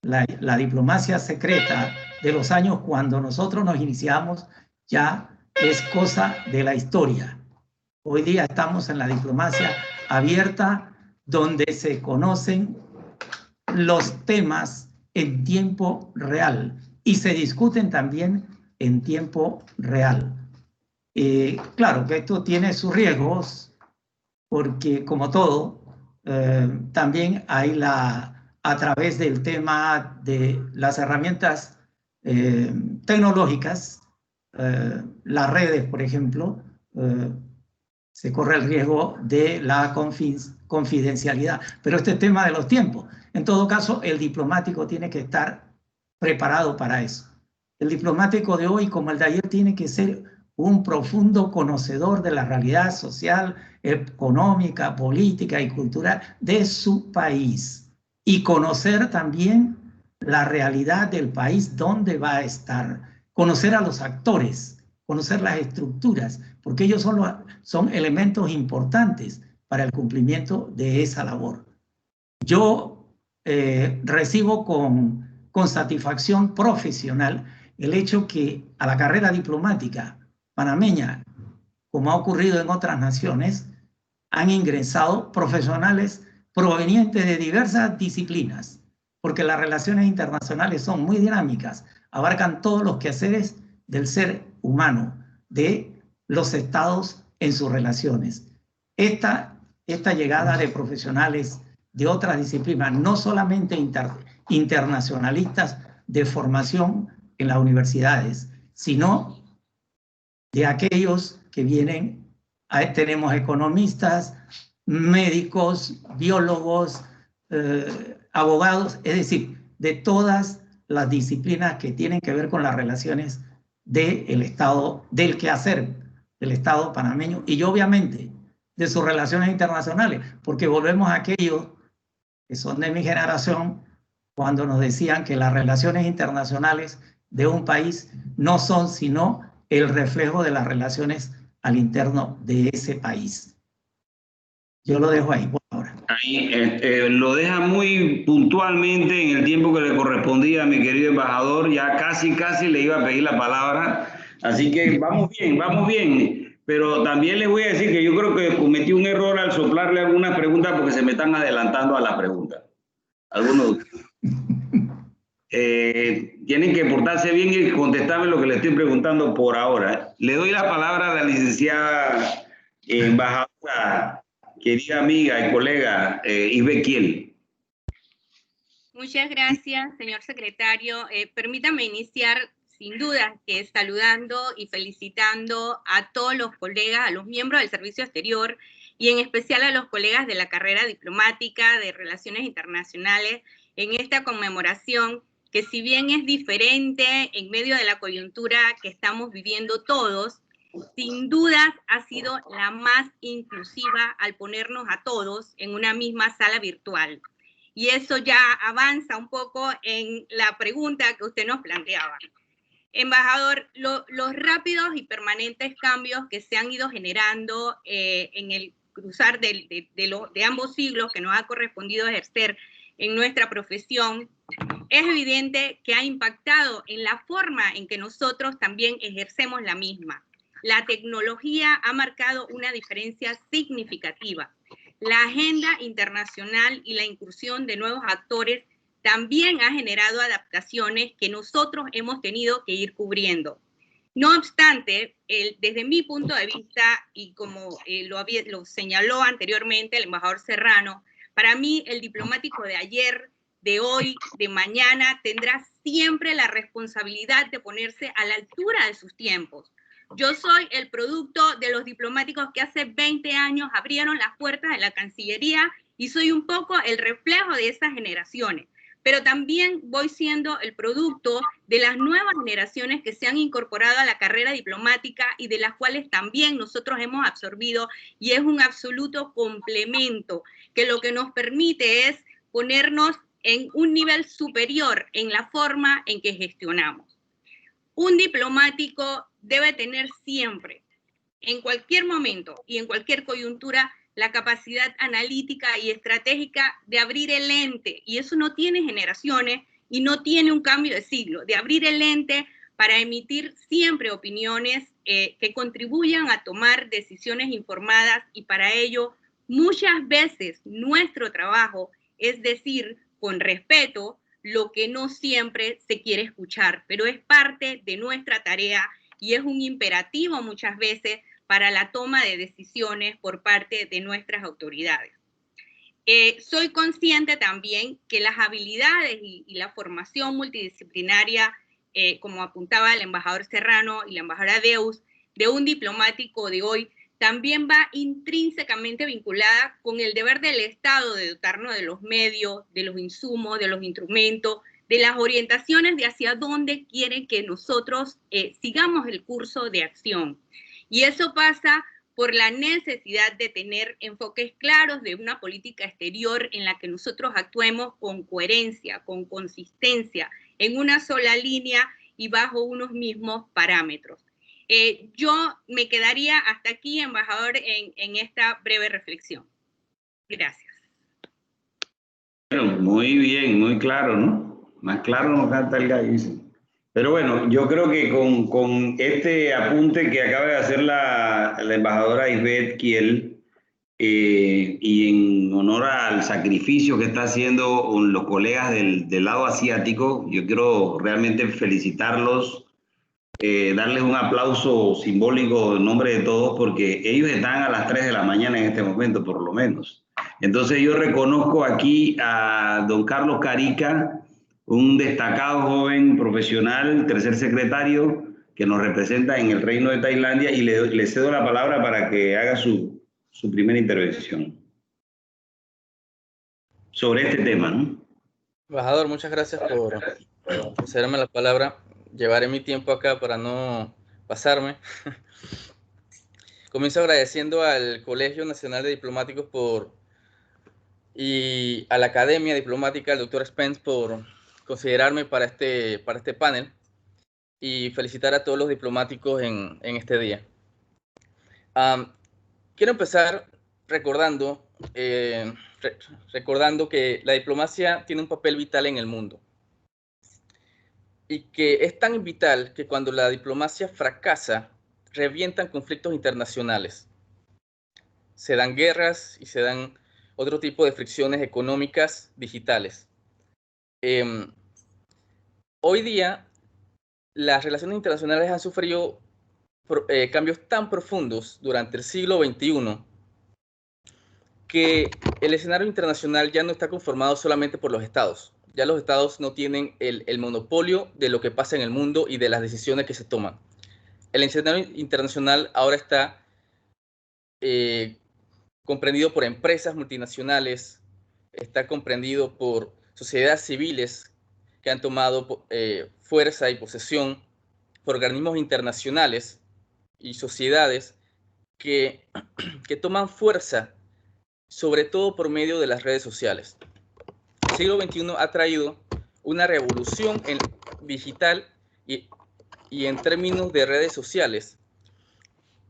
La diplomacia secreta de los años cuando nosotros nos iniciamos ya es cosa de la historia. Hoy día estamos en la diplomacia abierta, donde se conocen los temas en tiempo real y se discuten también en tiempo real. Claro que esto tiene sus riesgos, porque como todo, también hay a través del tema de las herramientas tecnológicas, las redes, por ejemplo, se corre el riesgo de la confidencialidad. Pero este tema de los tiempos, en todo caso, el diplomático tiene que estar preparado para eso. El diplomático de hoy, como el de ayer, tiene que ser un profundo conocedor de la realidad social, económica, política y cultural de su país, y conocer también la realidad del país donde va a estar, conocer a los actores, conocer las estructuras, porque ellos son elementos importantes para el cumplimiento de esa labor. Yo recibo con satisfacción profesional el hecho que a la carrera diplomática panameña, como ha ocurrido en otras naciones, han ingresado profesionales provenientes de diversas disciplinas, porque las relaciones internacionales son muy dinámicas, abarcan todos los quehaceres del ser humano, de los estados en sus relaciones. Esta llegada de profesionales de otras disciplinas, no solamente internacionalistas de formación en las universidades, sino de aquellos que vienen, tenemos economistas, médicos, biólogos, abogados, es decir, de todas las disciplinas que tienen que ver con las relaciones del Estado, del quehacer del Estado panameño y obviamente de sus relaciones internacionales, porque volvemos a aquellos que son de mi generación cuando nos decían que las relaciones internacionales de un país no son sino el reflejo de las relaciones al interno de ese país. Yo lo dejo ahí por ahora. Ahí lo deja muy puntualmente en el tiempo que le correspondía a mi querido embajador. Ya casi le iba a pedir la palabra. Así que vamos bien, vamos bien. Pero también les voy a decir que yo creo que cometí un error al soplarle algunas preguntas porque se me están adelantando a las preguntas. Algunos tienen que portarse bien y contestarme lo que le estoy preguntando por ahora. Le doy la palabra a la licenciada embajadora, querida amiga y colega Ivette Kiel. Muchas gracias, señor secretario. Permítame iniciar, sin duda, que saludando y felicitando a todos los colegas, a los miembros del Servicio Exterior y en especial a los colegas de la carrera diplomática de Relaciones Internacionales en esta conmemoración que, si bien es diferente en medio de la coyuntura que estamos viviendo todos, sin dudas ha sido la más inclusiva al ponernos a todos en una misma sala virtual. Y eso ya avanza un poco en la pregunta que usted nos planteaba. Embajador, los rápidos y permanentes cambios que se han ido generando en el cruzar de ambos siglos que nos ha correspondido ejercer en nuestra profesión, es evidente que ha impactado en la forma en que nosotros también ejercemos la misma. La tecnología ha marcado una diferencia significativa. La agenda internacional y la incursión de nuevos actores también ha generado adaptaciones que nosotros hemos tenido que ir cubriendo. No obstante, desde mi punto de vista, y como lo señaló anteriormente el embajador Serrano, para mí el diplomático de ayer, de hoy, de mañana, tendrá siempre la responsabilidad de ponerse a la altura de sus tiempos. Yo soy el producto de los diplomáticos que hace 20 años abrieron las puertas de la Cancillería y soy un poco el reflejo de esas generaciones. Pero también voy siendo el producto de las nuevas generaciones que se han incorporado a la carrera diplomática y de las cuales también nosotros hemos absorbido, y es un absoluto complemento que lo que nos permite es ponernos en un nivel superior en la forma en que gestionamos. Un diplomático debe tener siempre, en cualquier momento y en cualquier coyuntura, la capacidad analítica y estratégica de abrir el lente, y eso no tiene generaciones y no tiene un cambio de siglo, de abrir el lente para emitir siempre opiniones que contribuyan a tomar decisiones informadas, y para ello muchas veces nuestro trabajo es decir con respeto lo que no siempre se quiere escuchar, pero es parte de nuestra tarea y es un imperativo muchas veces para la toma de decisiones por parte de nuestras autoridades. Soy consciente también que las habilidades y la formación multidisciplinaria, como apuntaba el embajador Serrano y la embajadora Deus, de un diplomático de hoy, también va intrínsecamente vinculada con el deber del Estado de dotarnos de los medios, de los insumos, de los instrumentos, de las orientaciones de hacia dónde quieren que nosotros sigamos el curso de acción. Y eso pasa por la necesidad de tener enfoques claros de una política exterior en la que nosotros actuemos con coherencia, con consistencia, en una sola línea y bajo unos mismos parámetros. Yo me quedaría hasta aquí, embajador, en esta breve reflexión. Gracias. Bueno, muy bien, muy claro, ¿no? Más claro no canta el gallo, dice. Pero bueno, yo creo que con este apunte que acaba de hacer la embajadora Ivette Kiel, y en honor al sacrificio que está haciendo los colegas del lado asiático, yo quiero realmente felicitarlos darles un aplauso simbólico en nombre de todos, porque ellos están a las 3 de la mañana en este momento, por lo menos. Entonces yo reconozco aquí a don Carlos Carica, un destacado joven profesional, tercer secretario, que nos representa en el Reino de Tailandia, y le cedo la palabra para que haga su primera intervención sobre este tema, ¿no? Embajador, muchas gracias por cederme la palabra. Llevaré mi tiempo acá para no pasarme. Comienzo agradeciendo al Colegio Nacional de Diplomáticos y a la Academia Diplomática, al doctor Spence, por considerarme para este panel, y felicitar a todos los diplomáticos en este día. Quiero empezar recordando que la diplomacia tiene un papel vital en el mundo, y que es tan vital que cuando la diplomacia fracasa, revientan conflictos internacionales. Se dan guerras y se dan otro tipo de fricciones económicas digitales. Hoy día, las relaciones internacionales han sufrido cambios tan profundos durante el siglo XXI que el escenario internacional ya no está conformado solamente por los estados. Ya los estados no tienen el monopolio de lo que pasa en el mundo y de las decisiones que se toman. El escenario internacional ahora está comprendido por empresas multinacionales, está comprendido por sociedades civiles que han tomado fuerza y posesión, por organismos internacionales y sociedades que toman fuerza, sobre todo por medio de las redes sociales. El siglo XXI ha traído una revolución digital y en términos de redes sociales,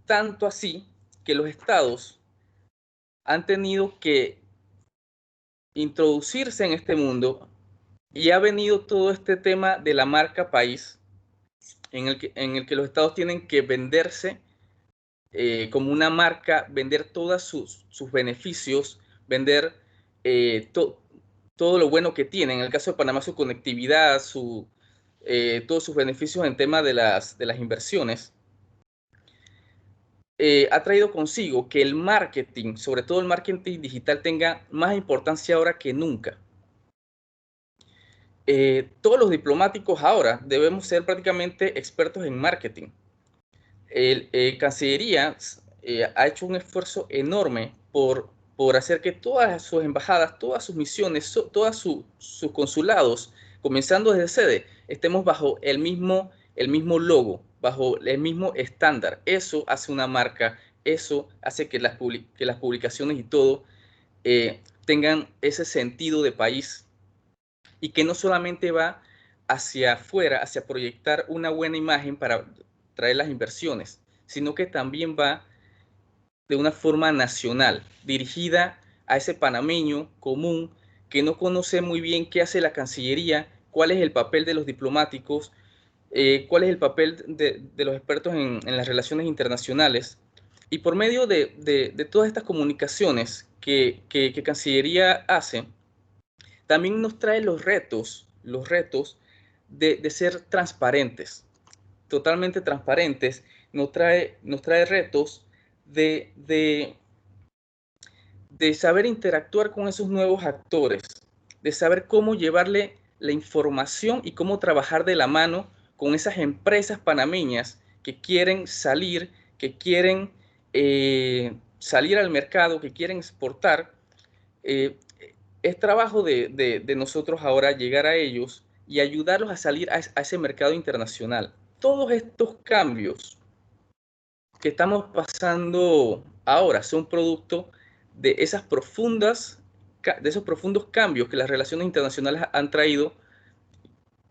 tanto así que los estados han tenido que introducirse en este mundo, y ha venido todo este tema de la marca país, en el que los estados tienen que venderse como una marca, vender todos sus beneficios, vender todo lo bueno que tienen. En el caso de Panamá, su conectividad, todos sus beneficios en tema de las inversiones. Ha traído consigo que el marketing, sobre todo el marketing digital, tenga más importancia ahora que nunca. Todos los diplomáticos ahora debemos ser prácticamente expertos en marketing. Cancillería ha hecho un esfuerzo enorme por hacer que todas sus embajadas, todas sus misiones, todos sus consulados, comenzando desde sede, estemos bajo el mismo logo, bajo el mismo estándar. Eso hace una marca, eso hace que las publicaciones y todo tengan ese sentido de país, y que no solamente va hacia afuera, hacia proyectar una buena imagen para traer las inversiones, sino que también va de una forma nacional, dirigida a ese panameño común que no conoce muy bien qué hace la Cancillería, cuál es el papel de los diplomáticos, cuál es el papel de los expertos en las relaciones internacionales. Y por medio de todas estas comunicaciones que Cancillería hace, también nos trae los retos de ser transparentes, totalmente transparentes. Nos trae retos de saber interactuar con esos nuevos actores, de saber cómo llevarle la información y cómo trabajar de la mano con esas empresas panameñas que quieren salir, salir al mercado, que quieren exportar. Es trabajo de nosotros ahora llegar a ellos y ayudarlos a salir a ese mercado internacional. Todos estos cambios que estamos pasando ahora son producto de esos profundos cambios que las relaciones internacionales han traído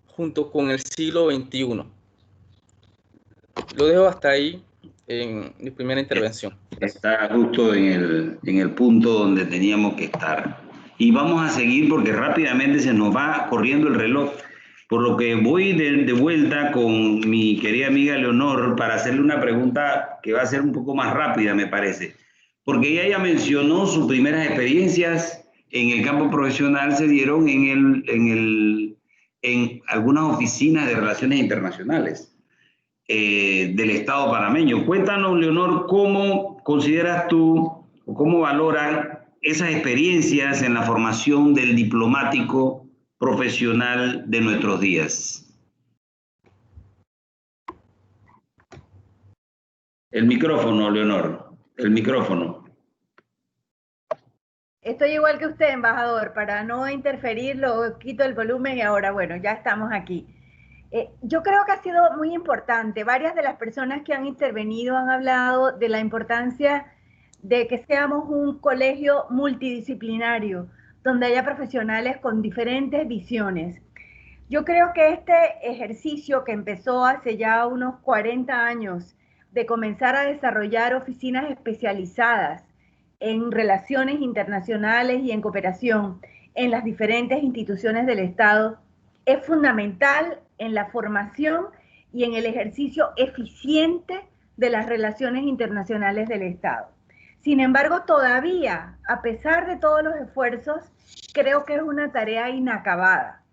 junto con el siglo XXI. Lo dejo hasta ahí en mi primera intervención. Está justo en el punto donde teníamos que estar. Y vamos a seguir porque rápidamente se nos va corriendo el reloj. Por lo que voy de vuelta con mi querida amiga Leonor para hacerle una pregunta que va a ser un poco más rápida, me parece. Porque ella ya mencionó sus primeras experiencias en el campo profesional, se dieron en algunas oficinas de relaciones internacionales. del Estado panameño. Cuéntanos, Leonor, ¿cómo consideras tú o cómo valoran esas experiencias en la formación del diplomático profesional de nuestros días? El micrófono, Leonor, el micrófono. Estoy igual que usted, embajador, para no interferir, lo quito el volumen y ahora, bueno, ya estamos aquí. Yo creo que ha sido muy importante. Varias de las personas que han intervenido han hablado de la importancia de que seamos un colegio multidisciplinario, donde haya profesionales con diferentes visiones. Yo creo que este ejercicio que empezó hace ya unos 40 años, de comenzar a desarrollar oficinas especializadas en relaciones internacionales y en cooperación en las diferentes instituciones del Estado, es fundamental en la formación y en el ejercicio eficiente de las relaciones internacionales del Estado. Sin embargo, todavía, a pesar de todos los esfuerzos, creo que es una tarea inacabada.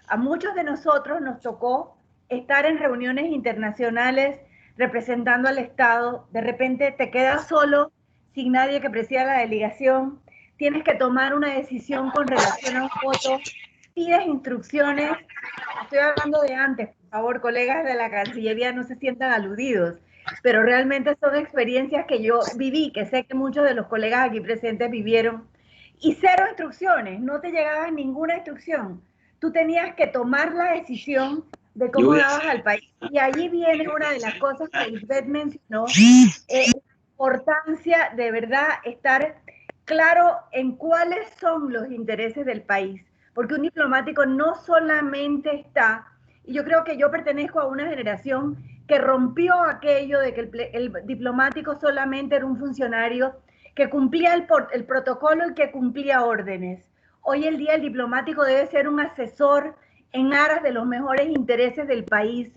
A muchos de nosotros nos tocó estar en reuniones internacionales representando al Estado, de repente te quedas solo, sin nadie que presida la delegación, tienes que tomar una decisión con relación a un voto, pides instrucciones, estoy hablando de antes, por favor, colegas de la Cancillería no se sientan aludidos, pero realmente son experiencias que yo viví, que sé que muchos de los colegas aquí presentes vivieron, y cero instrucciones, no te llegaba ninguna instrucción, tú tenías que tomar la decisión de cómo dabas al país. Y allí viene una de las cosas que Lisbeth mencionó, la importancia de verdad estar claro en cuáles son los intereses del país, porque un diplomático no solamente está, y yo creo que yo pertenezco a una generación que rompió aquello de que el diplomático solamente era un funcionario que cumplía el protocolo y que cumplía órdenes. Hoy en día el diplomático debe ser un asesor en aras de los mejores intereses del país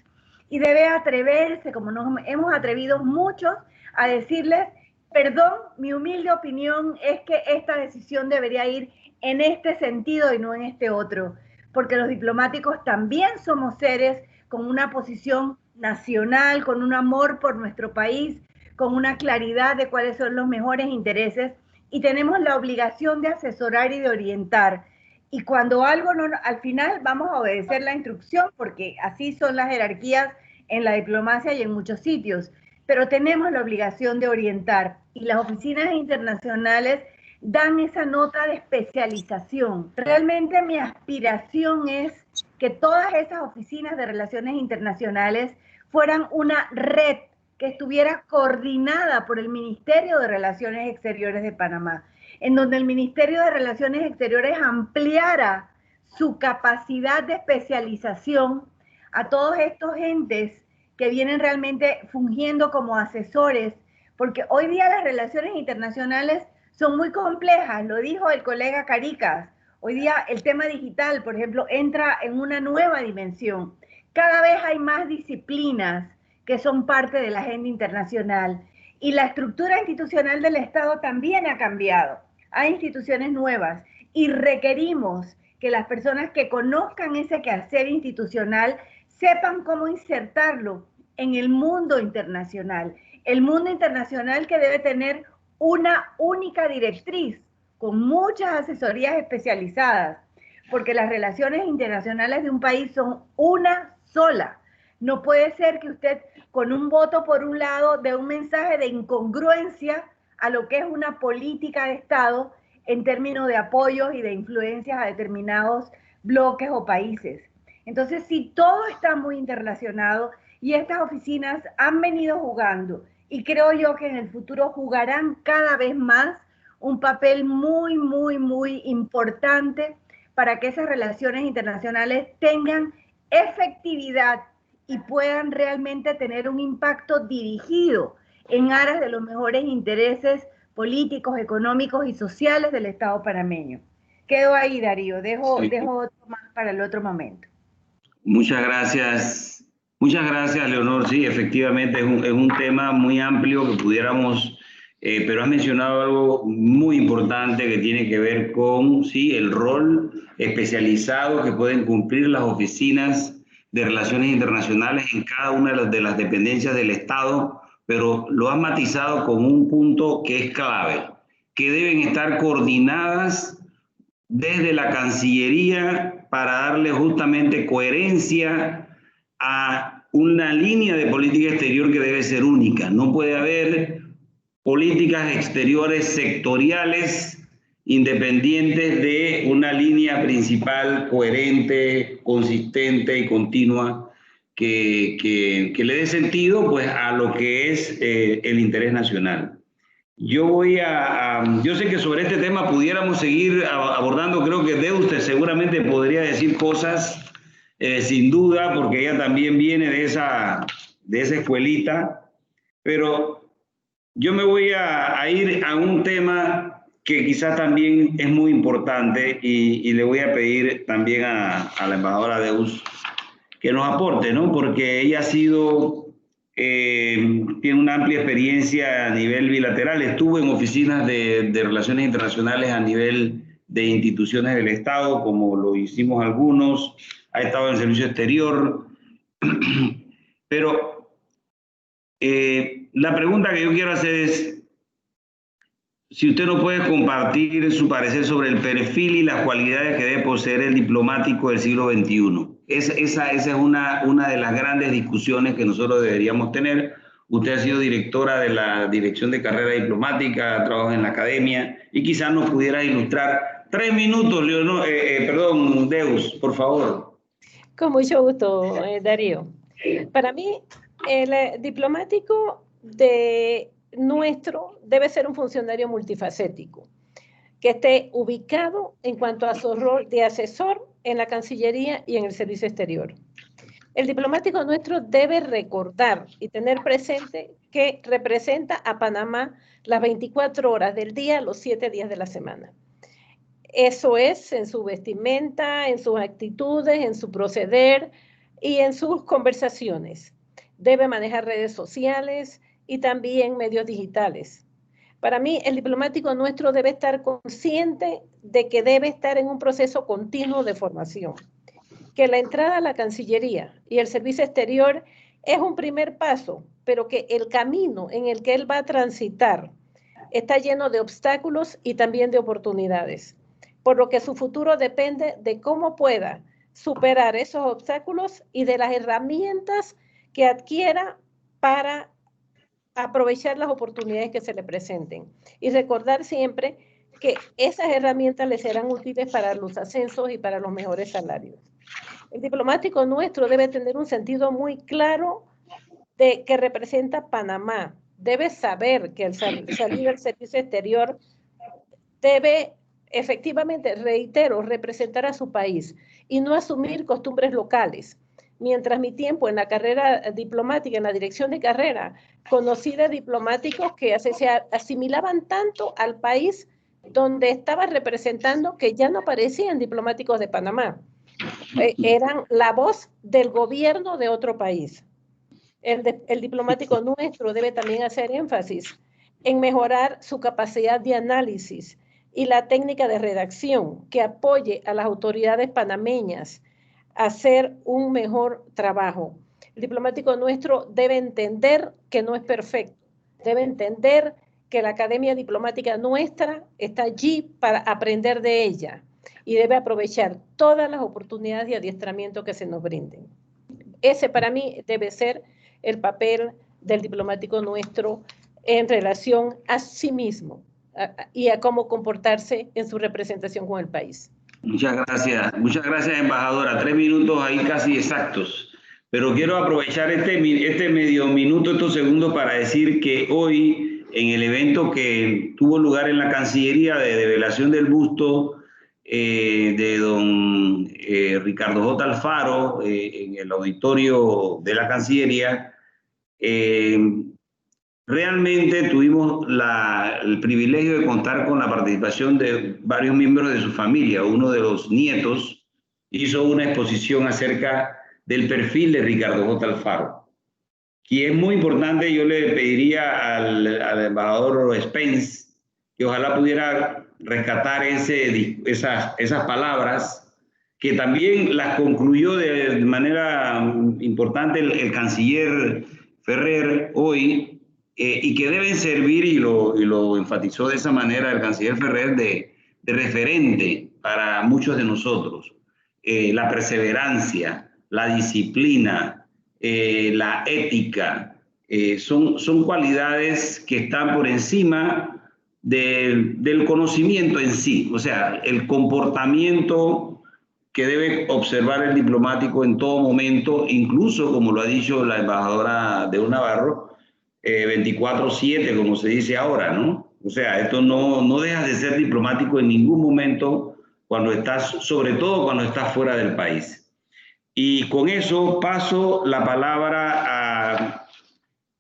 y debe atreverse, como nos hemos atrevido muchos, a decirles, perdón, mi humilde opinión es que esta decisión debería ir en este sentido y no en este otro, porque los diplomáticos también somos seres con una posición nacional, con un amor por nuestro país, con una claridad de cuáles son los mejores intereses y tenemos la obligación de asesorar y de orientar. Y cuando algo no, al final vamos a obedecer la instrucción, porque así son las jerarquías en la diplomacia y en muchos sitios, pero tenemos la obligación de orientar. Y las oficinas internacionales dan esa nota de especialización. Realmente mi aspiración es que todas esas oficinas de relaciones internacionales fueran una red que estuviera coordinada por el Ministerio de Relaciones Exteriores de Panamá, en donde el Ministerio de Relaciones Exteriores ampliara su capacidad de especialización a todos estos entes que vienen realmente fungiendo como asesores, porque hoy día las relaciones internacionales son muy complejas, lo dijo el colega Caricas. Hoy día el tema digital, por ejemplo, entra en una nueva dimensión. Cada vez hay más disciplinas que son parte de la agenda internacional y la estructura institucional del Estado también ha cambiado. Hay instituciones nuevas y requerimos que las personas que conozcan ese quehacer institucional sepan cómo insertarlo en el mundo internacional. El mundo internacional que debe tener una única directriz con muchas asesorías especializadas, porque las relaciones internacionales de un país son una sola. No puede ser que usted con un voto por un lado dé un mensaje de incongruencia a lo que es una política de Estado en términos de apoyos y de influencias a determinados bloques o países. Entonces, si todo está muy interrelacionado y estas oficinas han venido jugando, y creo yo que en el futuro jugarán cada vez más un papel muy, muy, muy importante para que esas relaciones internacionales tengan efectividad y puedan realmente tener un impacto dirigido en aras de los mejores intereses políticos, económicos y sociales del Estado panameño. Quedo ahí, Darío. Dejo otro más para el otro momento. Muchas gracias, Leonor. Sí, efectivamente es un tema muy amplio que pudiéramos, pero has mencionado algo muy importante que tiene que ver con el rol especializado que pueden cumplir las oficinas de Relaciones Internacionales en cada una de las dependencias del Estado, pero lo han matizado con un punto que es clave, que deben estar coordinadas desde la Cancillería para darle justamente coherencia a una línea de política exterior que debe ser única. No puede haber políticas exteriores sectoriales independientes de una línea principal coherente, consistente y continua que le dé sentido pues, a lo que es el interés nacional. Yo sé que sobre este tema pudiéramos seguir abordando, creo que Deuste seguramente podría decir cosas, sin duda, porque ella también viene de esa escuelita, pero yo me voy a ir a un tema que quizás también es muy importante y le voy a pedir también a la embajadora Deus que nos aporte, ¿no? Porque ella ha sido, tiene una amplia experiencia a nivel bilateral, estuvo en oficinas de relaciones internacionales a nivel de instituciones del Estado, como lo hicimos algunos, ha estado en el servicio exterior, pero la pregunta que yo quiero hacer es, si usted nos puede compartir su parecer sobre el perfil y las cualidades que debe poseer el diplomático del siglo XXI. Esa es una de las grandes discusiones que nosotros deberíamos tener. Usted ha sido directora de la Dirección de Carrera Diplomática, trabaja en la academia, y quizás nos pudiera ilustrar. 3 minutos, perdón, Deus, por favor. Con mucho gusto, Darío. Para mí, el diplomático nuestro debe ser un funcionario multifacético, que esté ubicado en cuanto a su rol de asesor en la Cancillería y en el Servicio Exterior. El diplomático nuestro debe recordar y tener presente que representa a Panamá las 24 horas del día, los 7 días de la semana. Eso es en su vestimenta, en sus actitudes, en su proceder y en sus conversaciones. Debe manejar redes sociales y también medios digitales. Para mí, el diplomático nuestro debe estar consciente de que debe estar en un proceso continuo de formación, que la entrada a la Cancillería y el Servicio Exterior es un primer paso, pero que el camino en el que él va a transitar está lleno de obstáculos y también de oportunidades, por lo que su futuro depende de cómo pueda superar esos obstáculos y de las herramientas que adquiera para aprovechar las oportunidades que se le presenten. Y recordar siempre que esas herramientas le serán útiles para los ascensos y para los mejores salarios. El diplomático nuestro debe tener un sentido muy claro de que representa Panamá. Debe saber que al salir del servicio exterior debe efectivamente, reitero, representar a su país y no asumir costumbres locales. Mientras mi tiempo en la carrera diplomática, en la dirección de carrera, conocí de diplomáticos que se asimilaban tanto al país donde estaba representando que ya no parecían diplomáticos de Panamá. Eran la voz del gobierno de otro país. El diplomático nuestro debe también hacer énfasis en mejorar su capacidad de análisis y la técnica de redacción que apoye a las autoridades panameñas a hacer un mejor trabajo. El diplomático nuestro debe entender que no es perfecto, debe entender que la Academia Diplomática nuestra está allí para aprender de ella y debe aprovechar todas las oportunidades de adiestramiento que se nos brinden. Ese para mí debe ser el papel del diplomático nuestro en relación a sí mismo y a cómo comportarse en su representación con el país. Muchas gracias, embajadora. 3 minutos ahí casi exactos. Pero quiero aprovechar este medio minuto, estos segundos, para decir que hoy, en el evento que tuvo lugar en la Cancillería de develación del busto de don Ricardo J. Alfaro, en el auditorio de la Cancillería, realmente tuvimos el privilegio de contar con la participación de varios miembros de su familia. Uno de los nietos hizo una exposición acerca del perfil de Ricardo J. Alfaro. Y es muy importante, yo le pediría al embajador Spence que ojalá pudiera rescatar esas palabras que también las concluyó de manera importante el canciller Ferrer hoy, y que deben servir, y lo enfatizó de esa manera el canciller Ferrer, de referente para muchos de nosotros. La perseverancia, la disciplina, la ética, son cualidades que están por encima del conocimiento en sí, o sea, el comportamiento que debe observar el diplomático en todo momento, incluso, como lo ha dicho la embajadora de Navarro, 24/7, como se dice ahora, ¿no? O sea, esto no deja de ser diplomático en ningún momento cuando estás, sobre todo cuando estás fuera del país. Y con eso paso la palabra a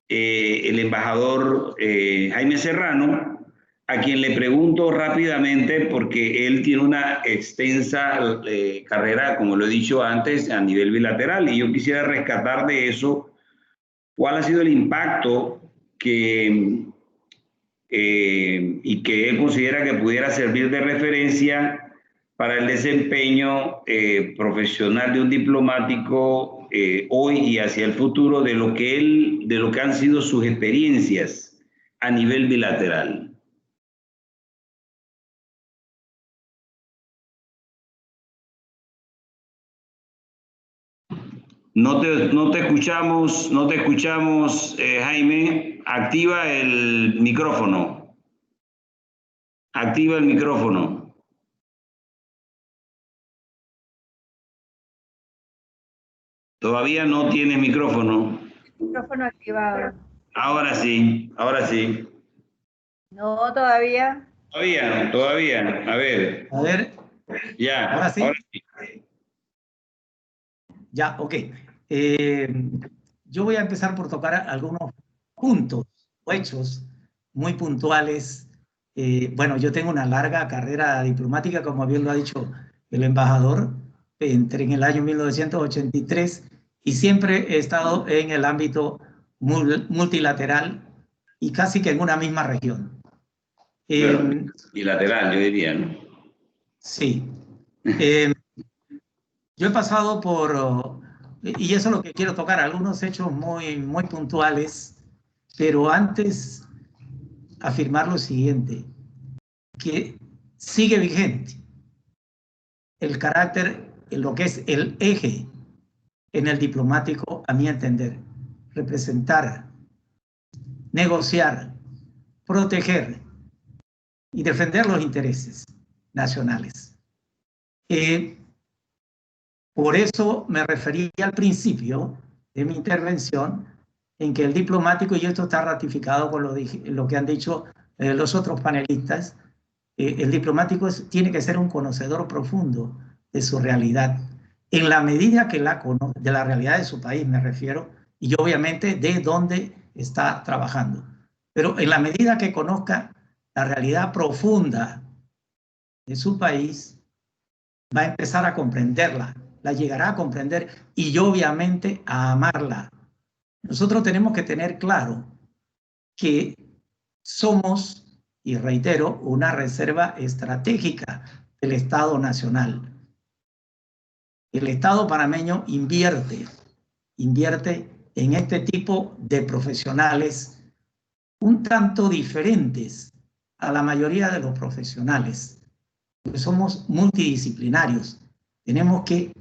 el embajador Jaime Serrano, a quien le pregunto rápidamente, porque él tiene una extensa carrera, como lo he dicho antes, a nivel bilateral, y yo quisiera rescatar de eso cuál ha sido el impacto y que él considera que pudiera servir de referencia para el desempeño profesional de un diplomático hoy y hacia el futuro, de lo que han sido sus experiencias a nivel bilateral. No te escuchamos, Jaime. Activa el micrófono. Activa el micrófono. Todavía no tienes micrófono. Micrófono activado. Ahora sí, ahora sí. No, todavía. Todavía. A ver. Ya. Ahora sí. Ahora sí. Ya, ok. Yo voy a empezar por tocar algunos puntos o hechos muy puntuales. Bueno, yo tengo una larga carrera diplomática, como bien lo ha dicho el embajador. Entré en el año 1983 y siempre he estado en el ámbito multilateral y casi que en una misma región. Bilateral, yo diría, ¿no? Sí. Yo he pasado por, y eso es lo que quiero tocar, algunos hechos muy puntuales, pero antes afirmar lo siguiente, que sigue vigente el carácter, lo que es el eje en el diplomático, a mi entender: representar, negociar, proteger y defender los intereses nacionales. Por eso me referí al principio de mi intervención en que el diplomático, y esto está ratificado por lo que han dicho los otros panelistas, el diplomático tiene que ser un conocedor profundo de su realidad, en la medida que de la realidad de su país me refiero, y obviamente de dónde está trabajando. Pero en la medida que conozca la realidad profunda de su país, va a empezar a comprenderla, la llegará a comprender y obviamente a amarla. Nosotros tenemos que tener claro que somos, y reitero, una reserva estratégica del Estado Nacional. El Estado panameño invierte en este tipo de profesionales un tanto diferentes a la mayoría de los profesionales. Porque somos multidisciplinarios. Tenemos que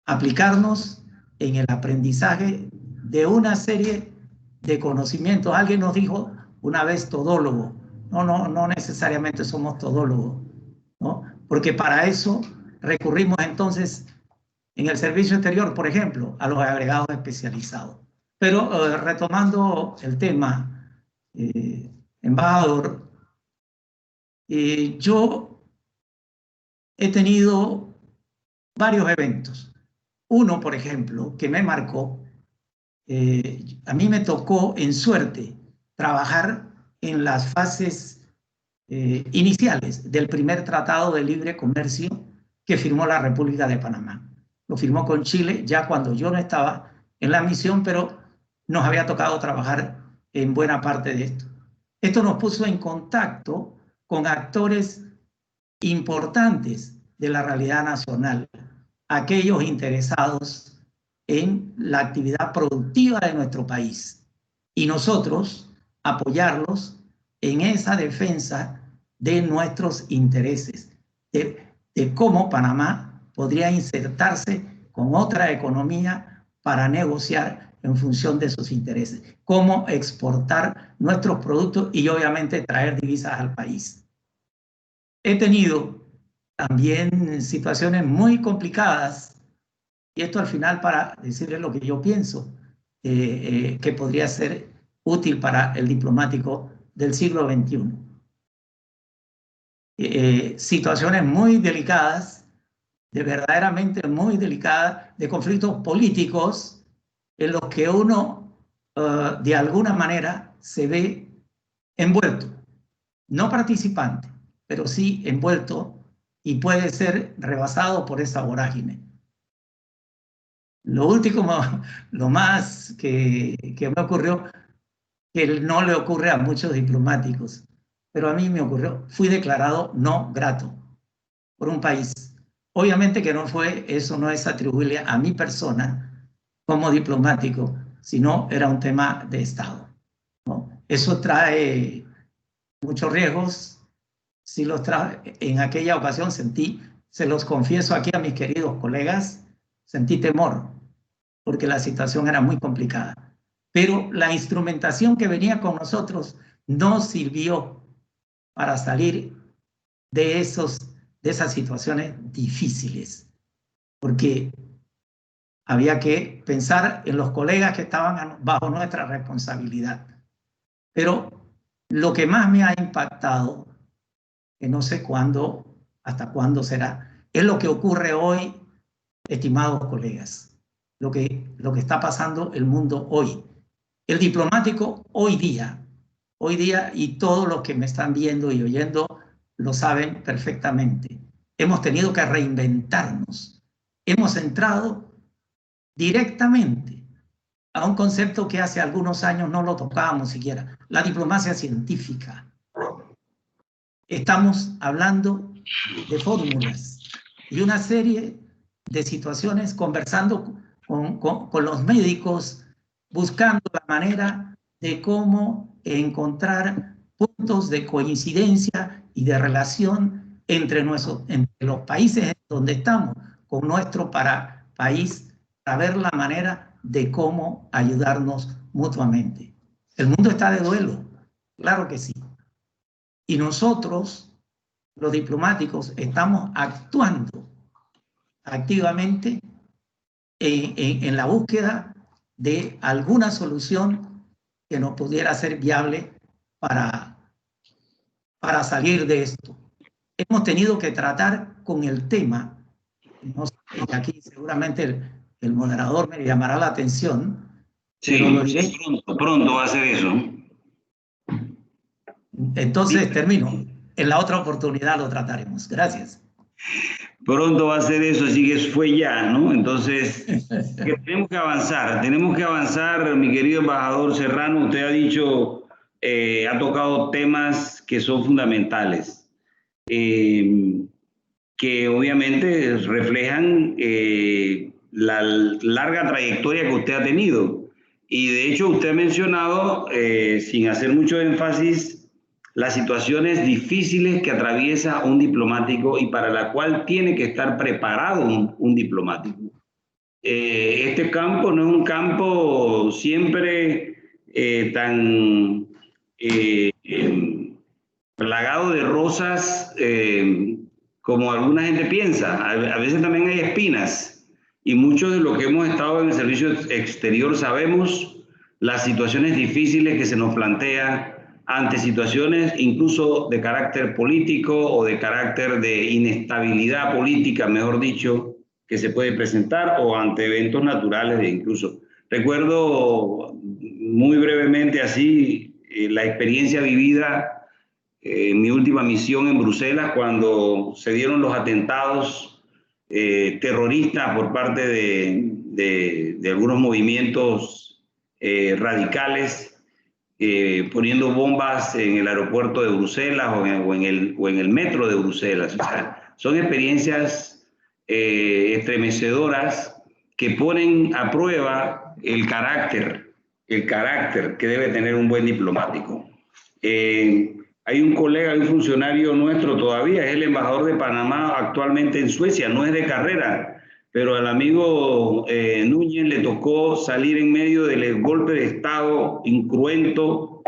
aplicarnos en el aprendizaje de una serie de conocimientos. Alguien nos dijo una vez todólogo. No necesariamente somos todólogos, ¿no? Porque para eso recurrimos entonces en el servicio exterior, por ejemplo, a los agregados especializados. Pero retomando el tema, embajador, yo he tenido varios eventos. Uno, por ejemplo, que me marcó, a mí me tocó en suerte trabajar en las fases iniciales del primer tratado de libre comercio que firmó la República de Panamá. Lo firmó con Chile ya cuando yo no estaba en la misión, pero nos había tocado trabajar en buena parte de esto. Esto nos puso en contacto con actores importantes de la realidad nacional, aquellos interesados en la actividad productiva de nuestro país, y nosotros apoyarlos en esa defensa de nuestros intereses, de cómo Panamá podría insertarse con otra economía para negociar en función de sus intereses, cómo exportar nuestros productos y obviamente traer divisas al país. He tenido también situaciones muy complicadas, y esto al final para decirles lo que yo pienso, que podría ser útil para el diplomático del siglo XXI. Situaciones muy delicadas, verdaderamente muy delicadas, de conflictos políticos en los que uno de alguna manera se ve envuelto, no participante, pero sí envuelto, y puede ser rebasado por esa vorágine. Lo último, lo más que me ocurrió, que no le ocurre a muchos diplomáticos, pero a mí me ocurrió, fui declarado no grato por un país. Obviamente que eso no es atribuible a mi persona como diplomático, sino era un tema de Estado, ¿no? Eso trae muchos riesgos. Sí los trae. En aquella ocasión sentí, se los confieso aquí a mis queridos colegas, sentí temor, porque la situación era muy complicada. Pero la instrumentación que venía con nosotros no sirvió para salir de esas situaciones difíciles, porque había que pensar en los colegas que estaban bajo nuestra responsabilidad. Pero lo que más me ha impactado, que no sé cuándo, hasta cuándo será, es lo que ocurre hoy, estimados colegas, lo que está pasando el mundo hoy. El diplomático hoy día, y todos los que me están viendo y oyendo lo saben perfectamente, hemos tenido que reinventarnos. Hemos entrado directamente a un concepto que hace algunos años no lo tocábamos siquiera, la diplomacia científica. Estamos hablando de fórmulas y una serie de situaciones, conversando con los médicos, buscando la manera de cómo encontrar puntos de coincidencia y de relación entre los países donde estamos, con nuestro país, para ver la manera de cómo ayudarnos mutuamente. El mundo está de duelo, claro que sí. Y nosotros, los diplomáticos, estamos actuando activamente en la búsqueda de alguna solución que nos pudiera ser viable para salir de esto. Hemos tenido que tratar con el tema, no sé, aquí seguramente el moderador me llamará la atención. Sí, pero lo diré. Pronto va a ser eso. Entonces termino. En la otra oportunidad lo trataremos. Gracias. Pronto va a ser eso, así que fue ya, ¿no? Entonces, tenemos que avanzar, mi querido embajador Serrano. Usted ha dicho, ha tocado temas que son fundamentales, que obviamente reflejan la larga trayectoria que usted ha tenido. Y de hecho usted ha mencionado, sin hacer mucho énfasis, las situaciones difíciles que atraviesa un diplomático y para la cual tiene que estar preparado un diplomático. Este campo no es un campo siempre tan plagado de rosas como alguna gente piensa. A veces también hay espinas, y muchos de los que hemos estado en el servicio exterior sabemos las situaciones difíciles que se nos plantean ante situaciones incluso de carácter político o de carácter de inestabilidad política, mejor dicho, que se puede presentar, o ante eventos naturales incluso. Recuerdo muy brevemente así la experiencia vivida en mi última misión en Bruselas, cuando se dieron los atentados terroristas por parte de algunos movimientos radicales, poniendo bombas en el aeropuerto de Bruselas o en el metro de Bruselas. O sea, son experiencias estremecedoras que ponen a prueba el carácter que debe tener un buen diplomático. Hay un colega, hay un funcionario nuestro todavía, es el embajador de Panamá actualmente en Suecia, no es de carrera, pero al amigo Núñez le tocó salir en medio del golpe de Estado cruento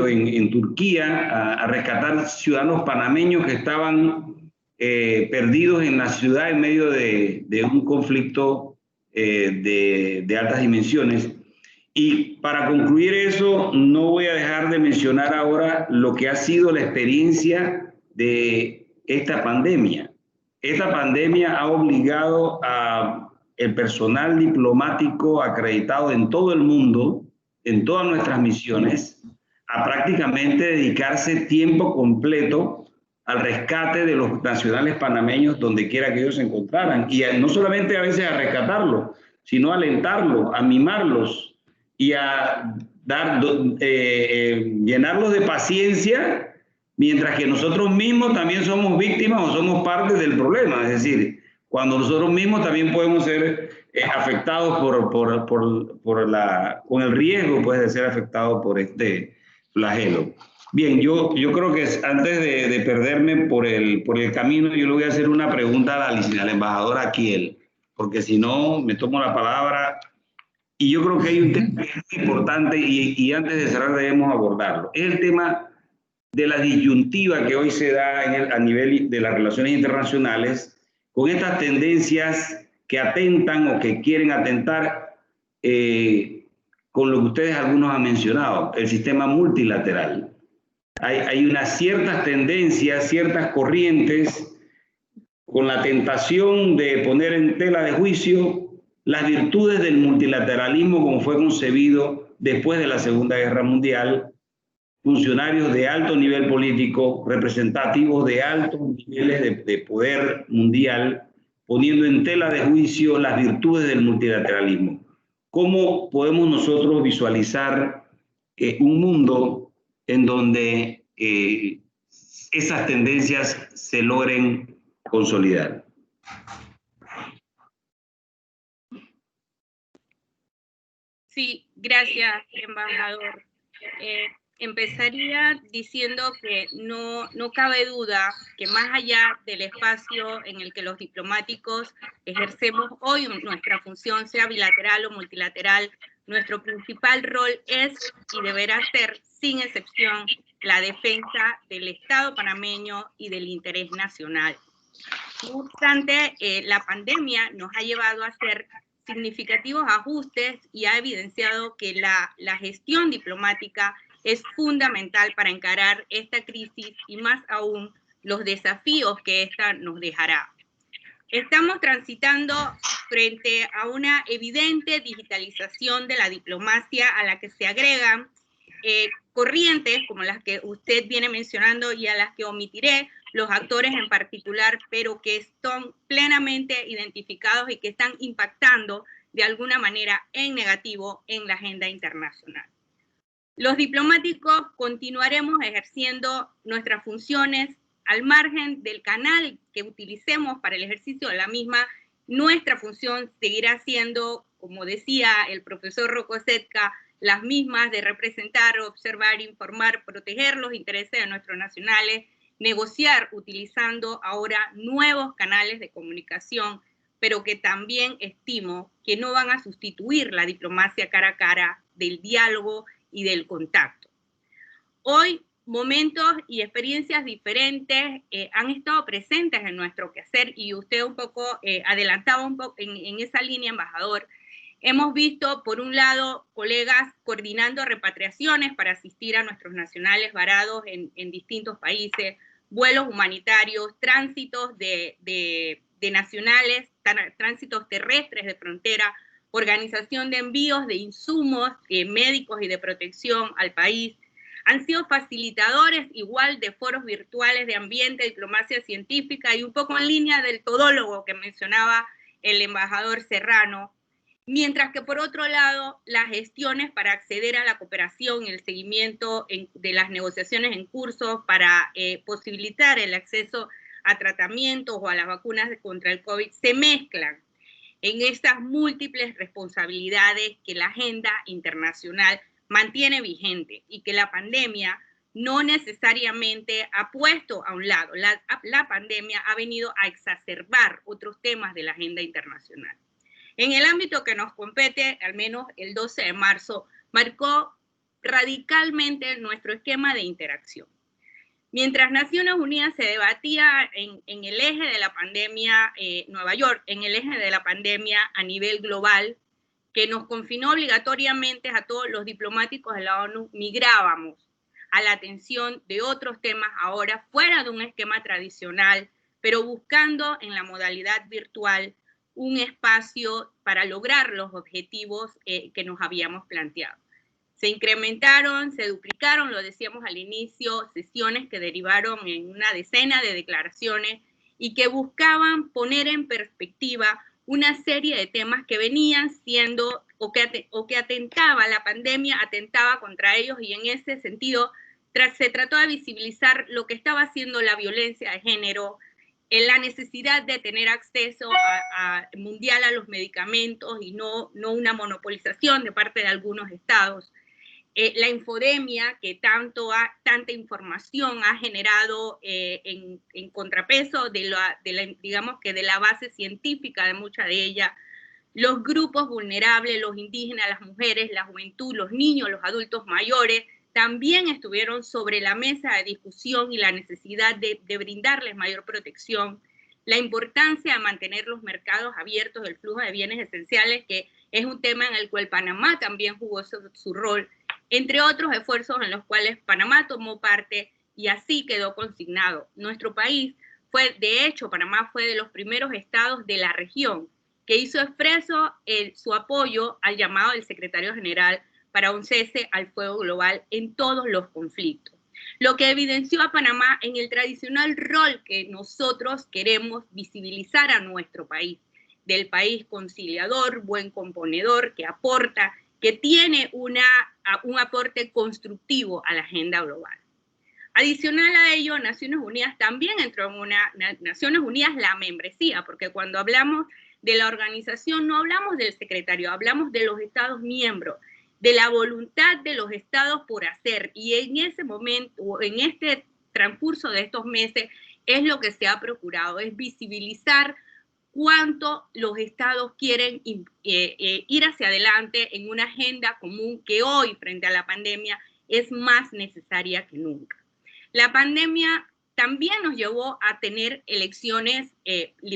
en Turquía a rescatar ciudadanos panameños que estaban perdidos en la ciudad en medio de un conflicto de altas dimensiones. Y para concluir eso, no voy a dejar de mencionar ahora lo que ha sido la experiencia de esta pandemia. Esta pandemia ha obligado a el personal diplomático acreditado en todo el mundo, en todas nuestras misiones, a prácticamente dedicarse tiempo completo al rescate de los nacionales panameños donde quiera que ellos se encontraran. Y no solamente a veces a rescatarlos, sino a alentarlos, a mimarlos y a llenarlos de paciencia, mientras que nosotros mismos también somos víctimas o somos parte del problema. Es decir, cuando nosotros mismos también podemos ser afectados con el riesgo, pues, de ser afectados por este flagelo. Bien, yo creo que antes de perderme por el camino, yo le voy a hacer una pregunta a la embajadora Kiel, porque si no me tomo la palabra. Y yo creo que hay un tema importante y antes de cerrar debemos abordarlo. Es el tema de la disyuntiva que hoy se da a nivel de las relaciones internacionales con estas tendencias que atentan o que quieren atentar con lo que ustedes algunos han mencionado, el sistema multilateral. Hay unas ciertas tendencias, ciertas corrientes con la tentación de poner en tela de juicio las virtudes del multilateralismo como fue concebido después de la Segunda Guerra Mundial, funcionarios de alto nivel político, representativos de altos niveles de poder mundial, poniendo en tela de juicio las virtudes del multilateralismo. ¿Cómo podemos nosotros visualizar un mundo en donde esas tendencias se logren consolidar? Sí, gracias, embajador. Empezaría diciendo que no cabe duda que más allá del espacio en el que los diplomáticos ejercemos hoy nuestra función, sea bilateral o multilateral, nuestro principal rol es y deberá ser, sin excepción, la defensa del Estado panameño y del interés nacional. No obstante, la pandemia nos ha llevado a hacer significativos ajustes y ha evidenciado que la gestión diplomática es fundamental para encarar esta crisis y más aún los desafíos que esta nos dejará. Estamos transitando frente a una evidente digitalización de la diplomacia a la que se agregan corrientes como las que usted viene mencionando y a las que omitiré los actores en particular, pero que están plenamente identificados y que están impactando de alguna manera en negativo en la agenda internacional. Los diplomáticos continuaremos ejerciendo nuestras funciones al margen del canal que utilicemos para el ejercicio de la misma. Nuestra función seguirá siendo, como decía el profesor Rocco Setka, las mismas de representar, observar, informar, proteger los intereses de nuestros nacionales, negociar utilizando ahora nuevos canales de comunicación, pero que también estimo que no van a sustituir la diplomacia cara a cara del diálogo y del contacto. Hoy, momentos y experiencias diferentes han estado presentes en nuestro quehacer y usted un poco adelantaba un poco en esa línea, embajador. Hemos visto, por un lado, colegas coordinando repatriaciones para asistir a nuestros nacionales varados en distintos países, vuelos humanitarios, tránsitos de nacionales, tránsitos terrestres de frontera, organización de envíos de insumos médicos y de protección al país. Han sido facilitadores igual de foros virtuales de ambiente, diplomacia científica y un poco en línea del todólogo que mencionaba el embajador Serrano. Mientras que por otro lado, las gestiones para acceder a la cooperación y el seguimiento de las negociaciones en curso para posibilitar el acceso a tratamientos o a las vacunas contra el COVID se mezclan en estas múltiples responsabilidades que la agenda internacional mantiene vigente y que la pandemia no necesariamente ha puesto a un lado. La pandemia ha venido a exacerbar otros temas de la agenda internacional. En el ámbito que nos compete, al menos el 12 de marzo, marcó radicalmente nuestro esquema de interacción. Mientras Naciones Unidas se debatía en el eje de la pandemia, Nueva York, en el eje de la pandemia a nivel global, que nos confinó obligatoriamente a todos los diplomáticos de la ONU, migrábamos a la atención de otros temas ahora fuera de un esquema tradicional, pero buscando en la modalidad virtual un espacio para lograr los objetivos que nos habíamos planteado. Se incrementaron, se duplicaron, lo decíamos al inicio, sesiones que derivaron en una decena de declaraciones y que buscaban poner en perspectiva una serie de temas que venían siendo o que atentaba, la pandemia atentaba contra ellos, y en ese sentido se trató de visibilizar lo que estaba haciendo la violencia de género, en la necesidad de tener acceso mundial a los medicamentos y no una monopolización de parte de algunos estados. La infodemia que tanta información ha generado en contrapeso digamos que de la base científica de mucha de ella, los grupos vulnerables, los indígenas, las mujeres, la juventud, los niños, los adultos mayores, también estuvieron sobre la mesa de discusión, y la necesidad de brindarles mayor protección, la importancia de mantener los mercados abiertos del flujo de bienes esenciales, que es un tema en el cual Panamá también jugó su rol, entre otros esfuerzos en los cuales Panamá tomó parte y así quedó consignado. Nuestro país de hecho, Panamá fue de los primeros estados de la región que hizo expreso su apoyo al llamado del secretario general para un cese al fuego global en todos los conflictos, lo que evidenció a Panamá en el tradicional rol que nosotros queremos visibilizar a nuestro país, del país conciliador, buen componedor, que aporta, que tiene un aporte constructivo a la agenda global. Adicional a ello, Naciones Unidas también entró en Naciones Unidas la membresía, porque cuando hablamos de la organización no hablamos del secretario, hablamos de los estados miembros, de la voluntad de los estados por hacer, y en ese momento, en este transcurso de estos meses, es lo que se ha procurado, es visibilizar cuánto los estados quieren ir hacia adelante en una agenda común que hoy, frente a la pandemia, es más necesaria que nunca. La pandemia también nos llevó a tener elecciones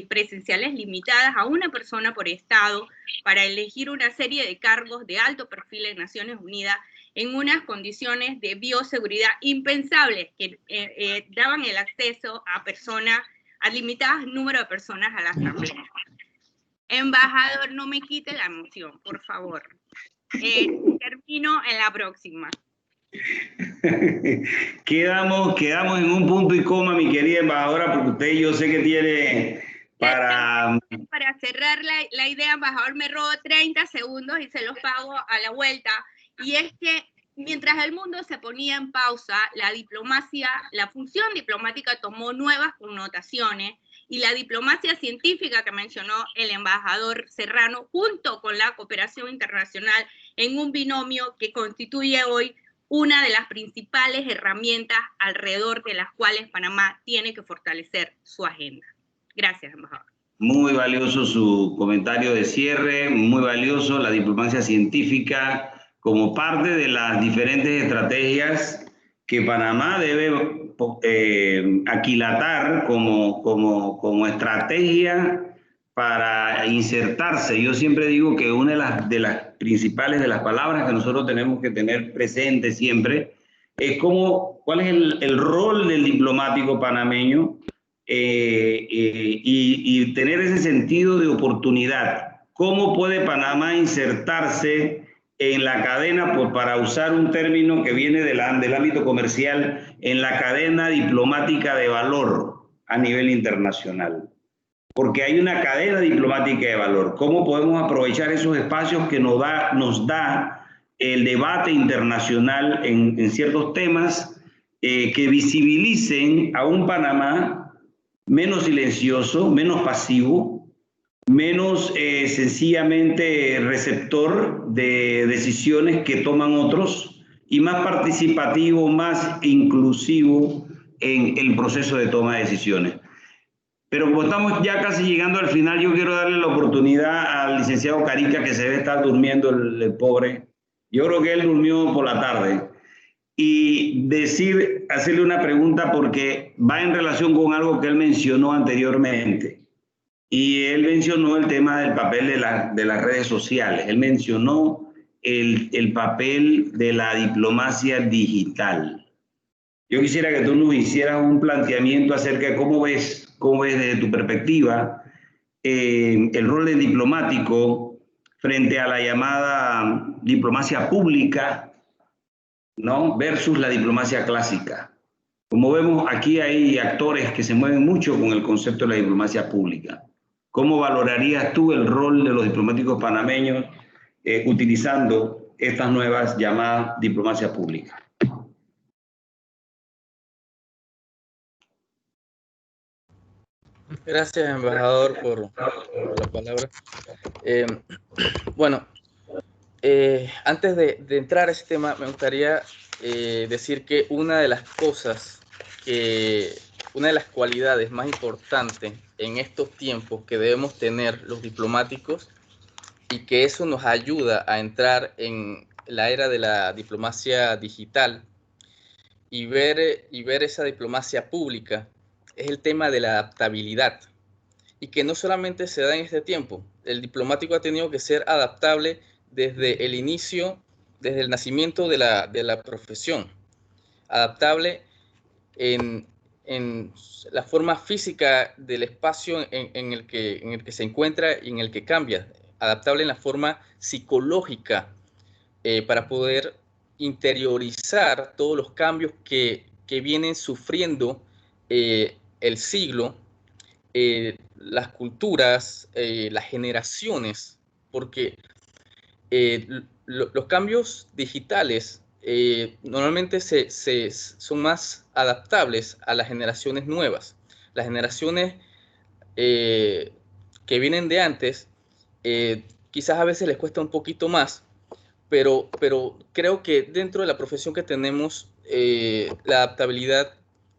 presenciales limitadas a una persona por estado para elegir una serie de cargos de alto perfil en Naciones Unidas en unas condiciones de bioseguridad impensables que daban el acceso a limitadas número de personas a la asamblea. Embajador, no me quite la emoción, por favor. Termino en la próxima. Quedamos en un punto y coma, mi querida embajadora, porque usted yo sé que tiene para cerrar la idea, embajador, me robo 30 segundos y se los pago a la vuelta. Y es que mientras el mundo se ponía en pausa, la diplomacia, la función diplomática tomó nuevas connotaciones, y la diplomacia científica que mencionó el embajador Serrano, junto con la cooperación internacional, en un binomio que constituye hoy una de las principales herramientas alrededor de las cuales Panamá tiene que fortalecer su agenda. Gracias, embajador. Muy valioso su comentario de cierre, muy valioso la diplomacia científica como parte de las diferentes estrategias que Panamá debe aquilatar como estrategia para insertarse. Yo siempre digo que una de las principales de las palabras que nosotros tenemos que tener presente siempre es cuál es el rol del diplomático panameño y tener ese sentido de oportunidad. ¿Cómo puede Panamá insertarse en la cadena, pues, para usar un término que viene del ámbito comercial, en la cadena diplomática de valor a nivel internacional? Porque hay una cadena diplomática de valor. ¿Cómo podemos aprovechar esos espacios que nos da el debate internacional en ciertos temas que visibilicen a un Panamá menos silencioso, menos pasivo, menos sencillamente receptor de decisiones que toman otros y más participativo, más inclusivo en el proceso de toma de decisiones. Pero como estamos ya casi llegando al final, yo quiero darle la oportunidad al licenciado Carica, que se debe estar durmiendo el pobre. Yo creo que él durmió por la tarde. Y hacerle una pregunta porque va en relación con algo que él mencionó anteriormente. Y él mencionó el tema del papel de las redes sociales. Él mencionó el papel de la diplomacia digital. Yo quisiera que tú nos hicieras un planteamiento acerca de cómo ves desde tu perspectiva el rol del diplomático frente a la llamada diplomacia pública, ¿no? Versus la diplomacia clásica. Como vemos, aquí hay actores que se mueven mucho con el concepto de la diplomacia pública. ¿Cómo valorarías tú el rol de los diplomáticos panameños utilizando estas nuevas llamadas diplomacia pública? Gracias, embajador, por la palabra. Bueno, antes de entrar a ese tema, me gustaría decir que una de las cualidades más importantes en estos tiempos que debemos tener los diplomáticos, y que eso nos ayuda a entrar en la era de la diplomacia digital y ver esa diplomacia pública, es el tema de la adaptabilidad, y que no solamente se da en este tiempo. El diplomático ha tenido que ser adaptable desde el inicio, desde el nacimiento de la profesión, adaptable en la forma física del espacio en el que se encuentra y en el que cambia, adaptable en la forma psicológica para poder interiorizar todos los cambios que vienen sufriendo el siglo, las culturas, las generaciones, porque los cambios digitales normalmente son más adaptables a las generaciones nuevas. Las generaciones que vienen de antes, quizás a veces les cuesta un poquito más, pero creo que dentro de la profesión que tenemos, la adaptabilidad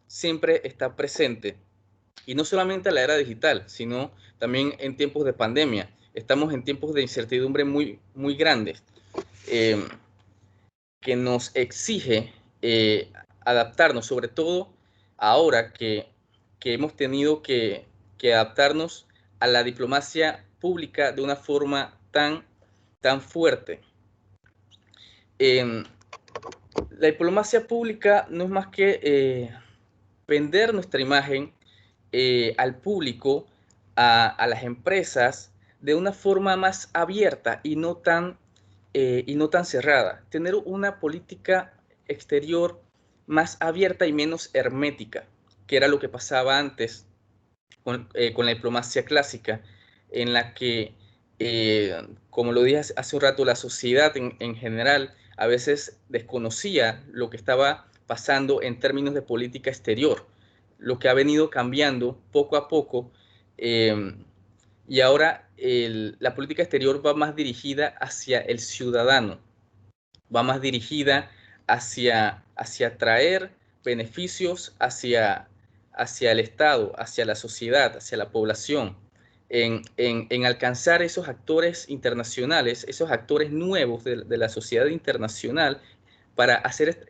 siempre está presente. Y no solamente a la era digital, sino también en tiempos de pandemia. Estamos en tiempos de incertidumbre muy, muy grandes, que nos exige adaptarnos, sobre todo ahora que hemos tenido que adaptarnos a la diplomacia pública de una forma tan fuerte. La diplomacia pública no es más que vender nuestra imagen al público, a las empresas, de una forma más abierta y no tan cerrada. Tener una política exterior más abierta y menos hermética, que era lo que pasaba antes con la diplomacia clásica, en la que, como lo dije hace un rato, la sociedad en general a veces desconocía lo que estaba pasando en términos de política exterior, lo que ha venido cambiando poco a poco, y ahora la política exterior va más dirigida hacia el ciudadano, va más dirigida hacia traer beneficios hacia el Estado, hacia la sociedad, hacia la población, en alcanzar esos actores internacionales, esos actores nuevos de la sociedad internacional, para hacer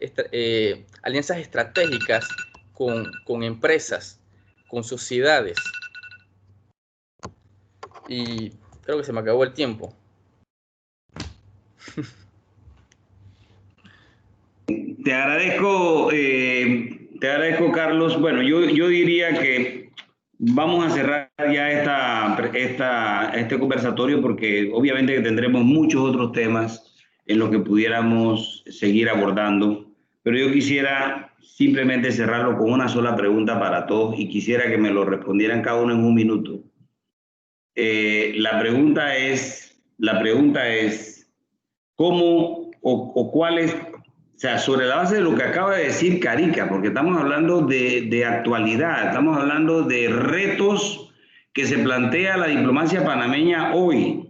alianzas estratégicas con empresas, con sociedades. Y creo que se me acabó el tiempo. Te agradezco, Carlos. Bueno, yo diría que vamos a cerrar ya este conversatorio, porque obviamente que tendremos muchos otros temas en los que pudiéramos seguir abordando, pero yo quisiera simplemente cerrarlo con una sola pregunta para todos, y quisiera que me lo respondieran cada uno en un minuto. La pregunta es, ¿cómo o cuáles O sea, sobre la base de lo que acaba de decir Carica, porque estamos hablando de actualidad, estamos hablando de retos que se plantea la diplomacia panameña hoy.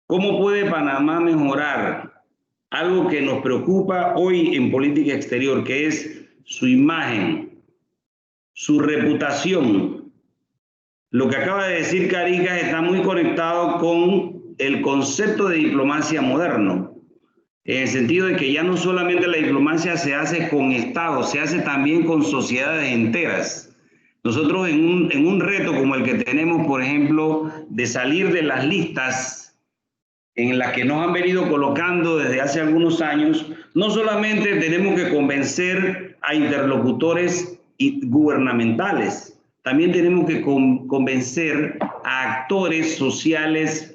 ¿Cómo puede Panamá mejorar algo que nos preocupa hoy en política exterior, que es su imagen, su reputación? Lo que acaba de decir Carica está muy conectado con el concepto de diplomacia moderno, en el sentido de que ya no solamente la diplomacia se hace con estados, se hace también con sociedades enteras. Nosotros en un reto como el que tenemos, por ejemplo, de salir de las listas en las que nos han venido colocando desde hace algunos años, no solamente tenemos que convencer a interlocutores gubernamentales, también tenemos que convencer a actores sociales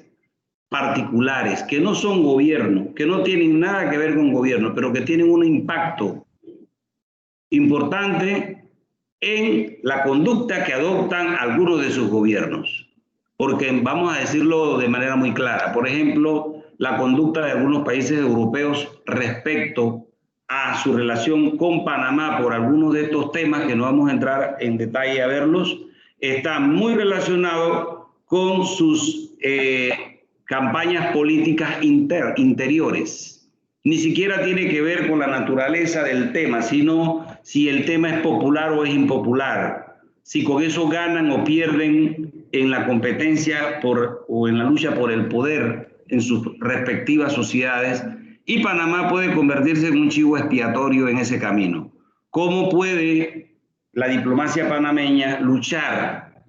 particulares, que no son gobierno, que no tienen nada que ver con gobierno, pero que tienen un impacto importante en la conducta que adoptan algunos de sus gobiernos. Porque vamos a decirlo de manera muy clara, por ejemplo, la conducta de algunos países europeos respecto a su relación con Panamá por algunos de estos temas, que no vamos a entrar en detalle a verlos, está muy relacionado con sus campañas políticas interiores. Ni siquiera tiene que ver con la naturaleza del tema, sino si el tema es popular o es impopular, si con eso ganan o pierden en la competencia o en la lucha por el poder en sus respectivas sociedades, y Panamá puede convertirse en un chivo expiatorio en ese camino. ¿Cómo puede la diplomacia panameña luchar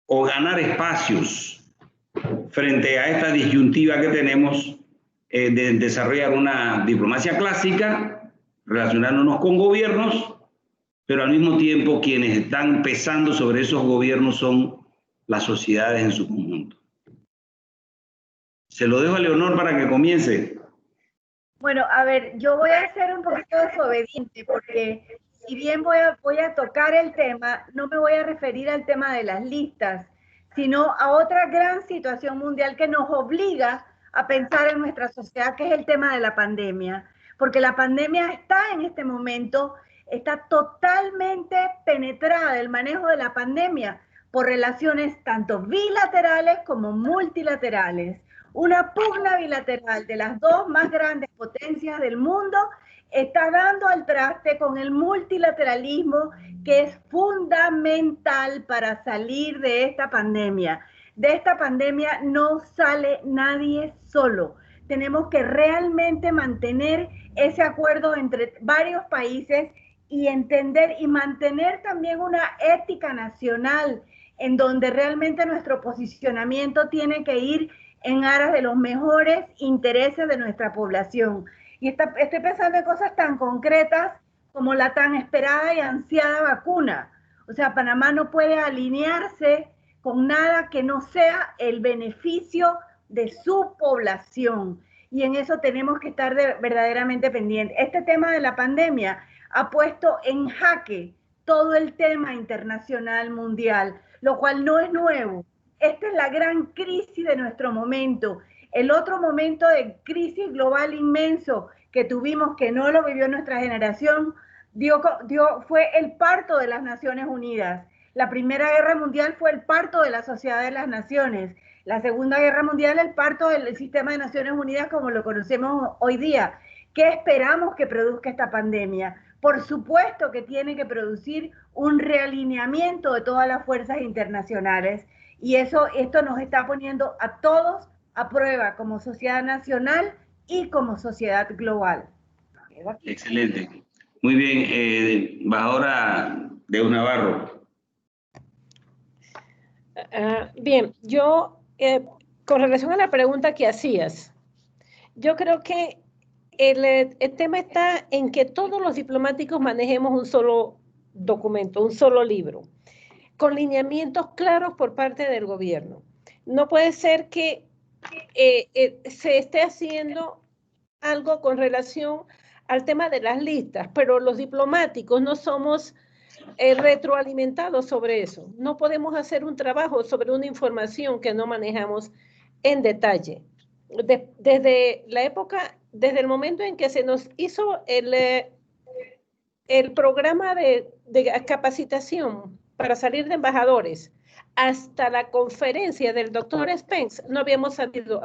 o ganar espacios frente a esta disyuntiva que tenemos de desarrollar una diplomacia clásica, relacionándonos con gobiernos, pero al mismo tiempo quienes están pesando sobre esos gobiernos son las sociedades en su conjunto? Se lo dejo a Leonor para que comience. Bueno, a ver, yo voy a ser un poquito desobediente porque si bien voy a tocar el tema, no me voy a referir al tema de las listas, sino a otra gran situación mundial que nos obliga a pensar en nuestra sociedad, que es el tema de la pandemia. Porque la pandemia está en este momento, está totalmente penetrada el manejo de la pandemia por relaciones tanto bilaterales como multilaterales. Una pugna bilateral de las dos más grandes potencias del mundo está dando al traste con el multilateralismo, que es fundamental para salir de esta pandemia. De esta pandemia no sale nadie solo. Tenemos que realmente mantener ese acuerdo entre varios países y entender y mantener también una ética nacional en donde realmente nuestro posicionamiento tiene que ir en aras de los mejores intereses de nuestra población. Y estoy pensando en cosas tan concretas como la tan esperada y ansiada vacuna. O sea, Panamá no puede alinearse con nada que no sea el beneficio de su población. Y en eso tenemos que estar verdaderamente pendientes. Este tema de la pandemia ha puesto en jaque todo el tema internacional mundial, lo cual no es nuevo. Esta es la gran crisis de nuestro momento. El otro momento de crisis global inmenso que tuvimos, que no lo vivió nuestra generación, fue el parto de las Naciones Unidas. La Primera Guerra Mundial fue el parto de la Sociedad de las Naciones. La Segunda Guerra Mundial, el parto del sistema de Naciones Unidas como lo conocemos hoy día. ¿Qué esperamos que produzca esta pandemia? Por supuesto que tiene que producir un realineamiento de todas las fuerzas internacionales. Y esto nos está poniendo a todos a prueba como sociedad nacional y como sociedad global. Excelente. Muy bien, embajadora Deus Navarro. Bien, yo, con relación a la pregunta que hacías, yo creo que el tema está en que todos los diplomáticos manejemos un solo documento, un solo libro, con lineamientos claros por parte del gobierno. No puede ser que se esté haciendo algo con relación al tema de las listas, pero los diplomáticos no somos retroalimentados sobre eso. No podemos hacer un trabajo sobre una información que no manejamos en detalle. Desde la época desde el momento en que se nos hizo el programa de capacitación para salir de embajadores hasta la conferencia del doctor Spence, no habíamos sabido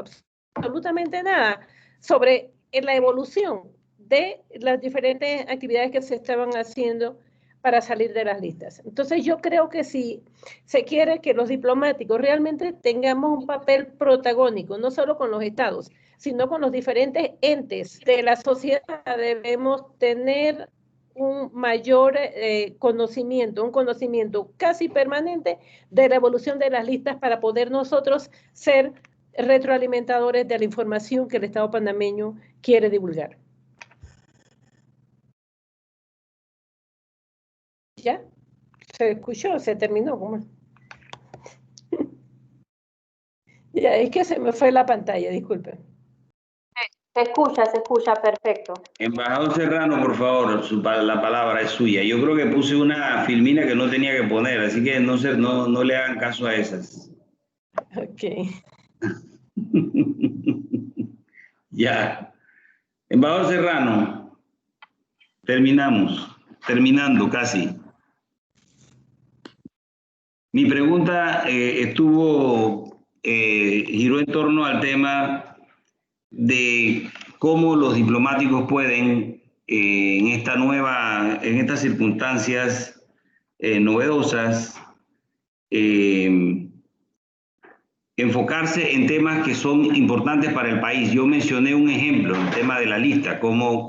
absolutamente nada sobre la evolución de las diferentes actividades que se estaban haciendo para salir de las listas. Entonces yo creo que si se quiere que los diplomáticos realmente tengamos un papel protagónico, no solo con los estados, sino con los diferentes entes de la sociedad, debemos tener un mayor conocimiento, un conocimiento casi permanente de la evolución de las listas para poder nosotros ser retroalimentadores de la información que el Estado panameño quiere divulgar. ¿Ya? ¿Se escuchó? ¿Se terminó? ¿Cómo? Ya, es que se me fue la pantalla, disculpen. Se escucha, perfecto. Embajador Serrano, por favor, la palabra es suya. Yo creo que puse una filmina que no tenía que poner, así que no le hagan caso a esas. Ok. Ya. Embajador Serrano, terminando casi. Mi pregunta giró en torno al tema de cómo los diplomáticos pueden, en estas circunstancias novedosas, enfocarse en temas que son importantes para el país. Yo mencioné un ejemplo, el tema de la lista, cómo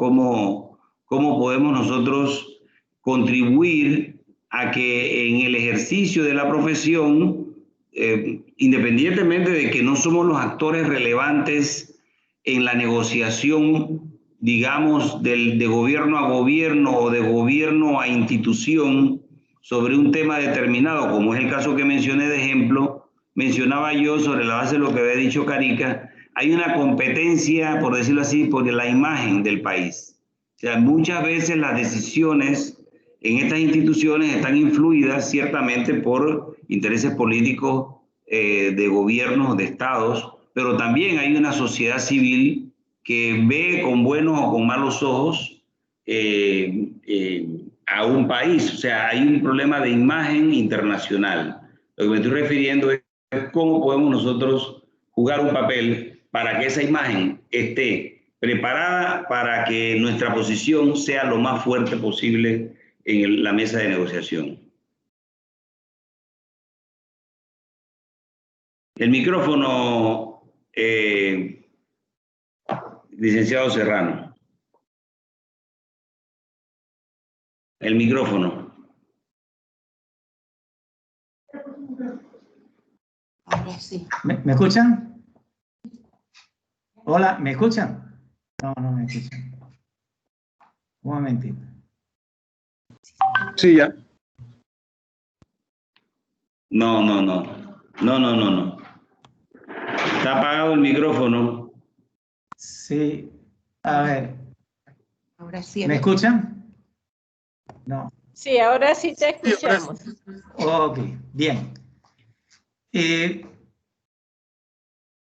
podemos nosotros contribuir a que en el ejercicio de la profesión, independientemente de que no somos los actores relevantes en la negociación, digamos, de gobierno a gobierno o de gobierno a institución sobre un tema determinado, como es el caso que mencioné de ejemplo, mencionaba yo sobre la base de lo que había dicho Carica, hay una competencia, por decirlo así, por la imagen del país. O sea, muchas veces las decisiones en estas instituciones están influidas ciertamente por intereses políticos de gobiernos, de estados, pero también hay una sociedad civil que ve con buenos o con malos ojos a un país. O sea, hay un problema de imagen internacional. Lo que me estoy refiriendo es cómo podemos nosotros jugar un papel para que esa imagen esté preparada para que nuestra posición sea lo más fuerte posible en la mesa de negociación. El micrófono, licenciado Serrano. El micrófono. Ahora sí. ¿Me escuchan? Hola, ¿me escuchan? No me escuchan. Un momentito. Sí, ya. No. Está apagado el micrófono. Sí, a ver. Ahora sí. ¿Me escuchan? No. Sí, ahora sí te escuchamos. Ok, bien.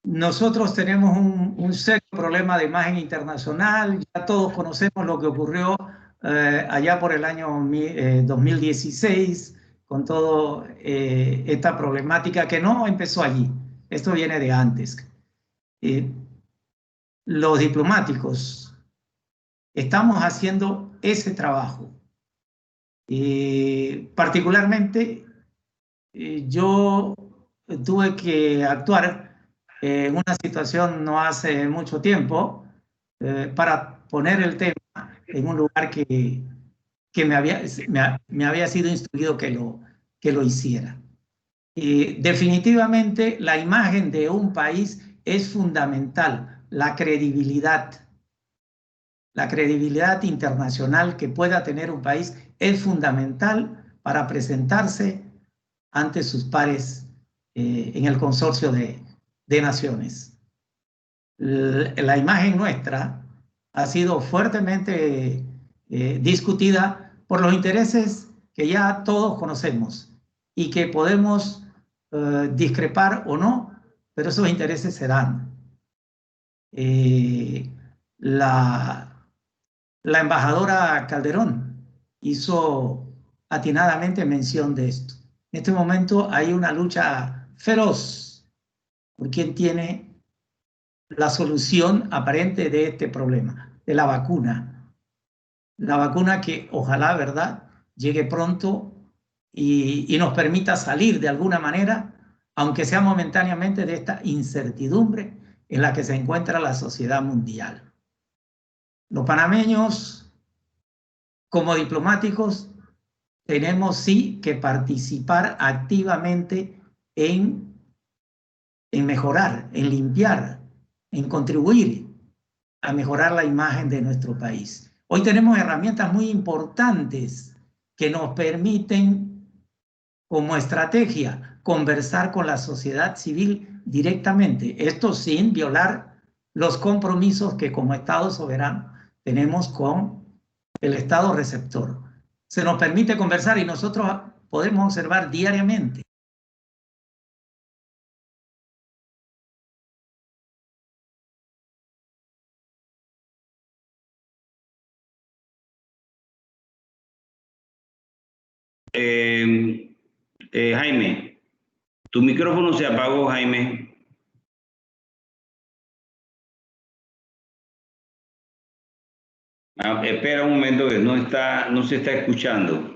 Nosotros tenemos un serio problema de imagen internacional. Ya todos conocemos lo que ocurrió allá por el año 2016 con toda esta problemática que no empezó allí. Esto viene de antes. Los diplomáticos estamos haciendo ese trabajo. Particularmente, yo tuve que actuar en una situación no hace mucho tiempo para poner el tema en un lugar que me había sido instruido que lo hiciera. Definitivamente la imagen de un país es fundamental, la credibilidad internacional que pueda tener un país es fundamental para presentarse ante sus pares en el consorcio de naciones. La imagen nuestra ha sido fuertemente discutida por los intereses que ya todos conocemos y que podemos discrepar o no, pero esos intereses se dan. la embajadora Calderón hizo atinadamente mención de esto. En este momento hay una lucha feroz por quien tiene la solución aparente de este problema, de la vacuna. La vacuna que ojalá, ¿verdad?, llegue pronto y nos permita salir de alguna manera, aunque sea momentáneamente, de esta incertidumbre en la que se encuentra la sociedad mundial. Los panameños, como diplomáticos, tenemos sí que participar activamente en mejorar, en limpiar, en contribuir a mejorar la imagen de nuestro país. Hoy tenemos herramientas muy importantes que nos permiten, como estrategia, conversar con la sociedad civil directamente. Esto sin violar los compromisos que como Estado soberano tenemos con el Estado receptor. Se nos permite conversar y nosotros podemos observar diariamente Jaime, tu micrófono se apagó, Jaime. Espera un momento que no se está escuchando.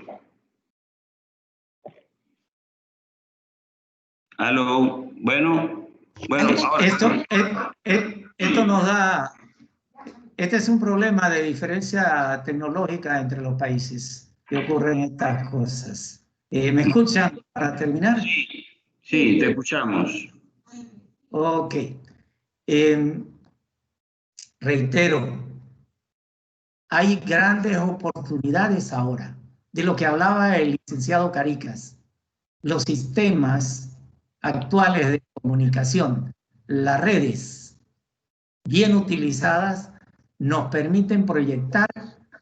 Aló, bueno, ahora. Esto nos da, este es un problema de diferencia tecnológica entre los países que ocurren estas cosas. ¿Me escuchan para terminar? Sí, te escuchamos. Ok. Reitero, hay grandes oportunidades ahora, de lo que hablaba el licenciado Caricas. Los sistemas actuales de comunicación, las redes bien utilizadas, nos permiten proyectar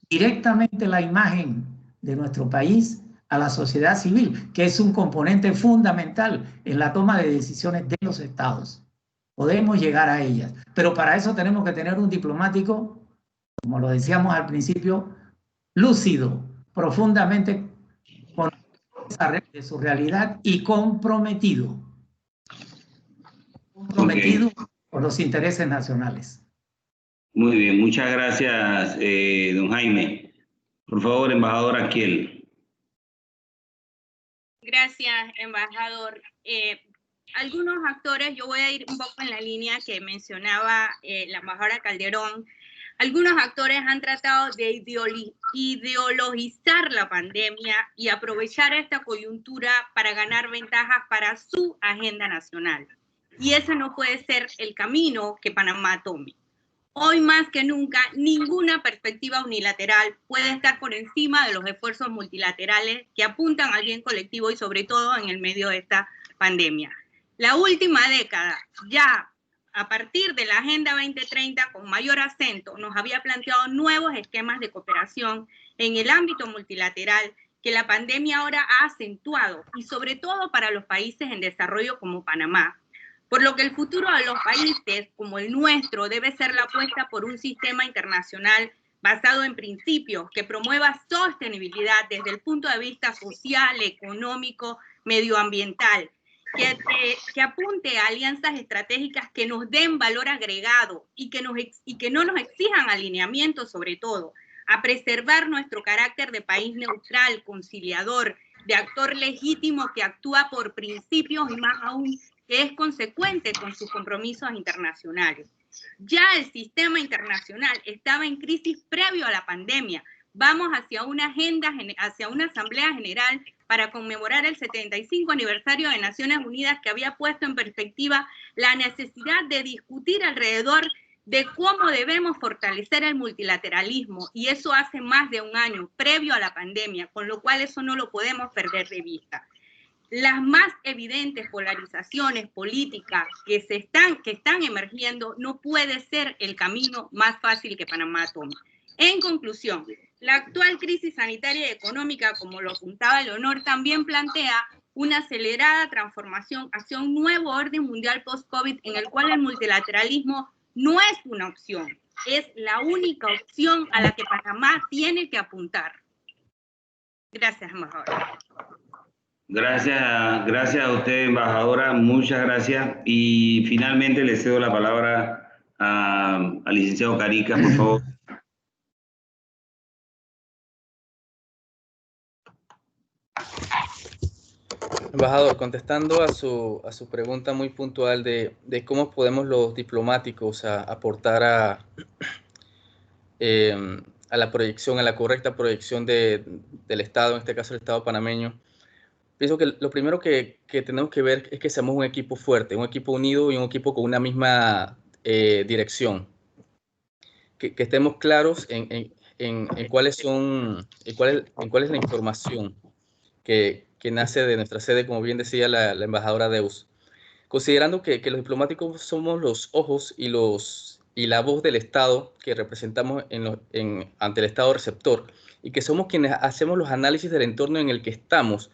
directamente la imagen de nuestro país a la sociedad civil, que es un componente fundamental en la toma de decisiones de los estados. Podemos llegar a ellas, pero para eso tenemos que tener un diplomático, como lo decíamos al principio, lúcido, profundamente consciente de su realidad y comprometido con los intereses nacionales. Muy bien, muchas gracias, don Jaime. Por favor, embajador Aquiel. Gracias, embajador. Algunos actores, yo voy a ir un poco en la línea que mencionaba la embajadora Calderón. Algunos actores han tratado de ideologizar la pandemia y aprovechar esta coyuntura para ganar ventajas para su agenda nacional. Y ese no puede ser el camino que Panamá tome. Hoy más que nunca, ninguna perspectiva unilateral puede estar por encima de los esfuerzos multilaterales que apuntan al bien colectivo y sobre todo en el medio de esta pandemia. La última década, ya a partir de la Agenda 2030, con mayor acento, nos había planteado nuevos esquemas de cooperación en el ámbito multilateral que la pandemia ahora ha acentuado, y sobre todo para los países en desarrollo como Panamá. Por lo que el futuro de los países como el nuestro debe ser la apuesta por un sistema internacional basado en principios que promueva sostenibilidad desde el punto de vista social, económico, medioambiental, que apunte a alianzas estratégicas que nos den valor agregado y que no nos exijan alineamientos, sobre todo, a preservar nuestro carácter de país neutral, conciliador, de actor legítimo que actúa por principios y más aún que es consecuente con sus compromisos internacionales. Ya el sistema internacional estaba en crisis previo a la pandemia. Vamos hacia una asamblea general para conmemorar el 75 aniversario de Naciones Unidas, que había puesto en perspectiva la necesidad de discutir alrededor de cómo debemos fortalecer el multilateralismo, y eso hace más de un año, previo a la pandemia, con lo cual eso no lo podemos perder de vista. Las más evidentes polarizaciones políticas que están emergiendo no puede ser el camino más fácil que Panamá tome. En conclusión, la actual crisis sanitaria y económica, como lo apuntaba Leonor, también plantea una acelerada transformación hacia un nuevo orden mundial post-COVID en el cual el multilateralismo no es una opción, es la única opción a la que Panamá tiene que apuntar. Gracias, embajadora. Gracias a usted, embajadora, muchas gracias. Y finalmente le cedo la palabra al licenciado Caricas, por favor. Embajador, contestando a su pregunta muy puntual de cómo podemos los diplomáticos aportar a la proyección, a la correcta proyección del Estado, en este caso el Estado panameño, pienso que lo primero que tenemos que ver es que seamos un equipo fuerte, un equipo unido y un equipo con una misma dirección. Que estemos claros en cuál es la información que nace de nuestra sede, como bien decía la embajadora Deus. Considerando que los diplomáticos somos los ojos y la voz del Estado que representamos ante el Estado receptor, y que somos quienes hacemos los análisis del entorno en el que estamos,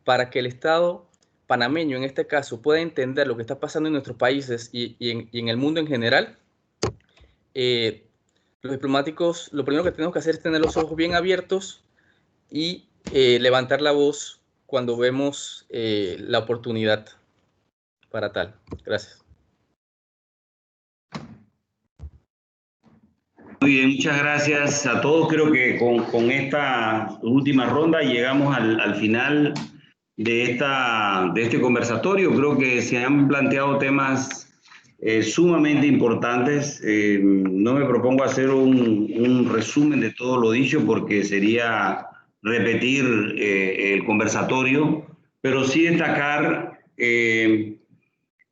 para que el Estado panameño, en este caso, pueda entender lo que está pasando en nuestros países y en el mundo en general. Los diplomáticos, lo primero que tenemos que hacer es tener los ojos bien abiertos y levantar la voz cuando vemos la oportunidad para tal. Gracias. Muy bien, muchas gracias a todos. Creo que con esta última ronda llegamos al final de este conversatorio. Creo que se han planteado temas sumamente importantes. No me propongo hacer un resumen de todo lo dicho porque sería repetir el conversatorio, pero sí destacar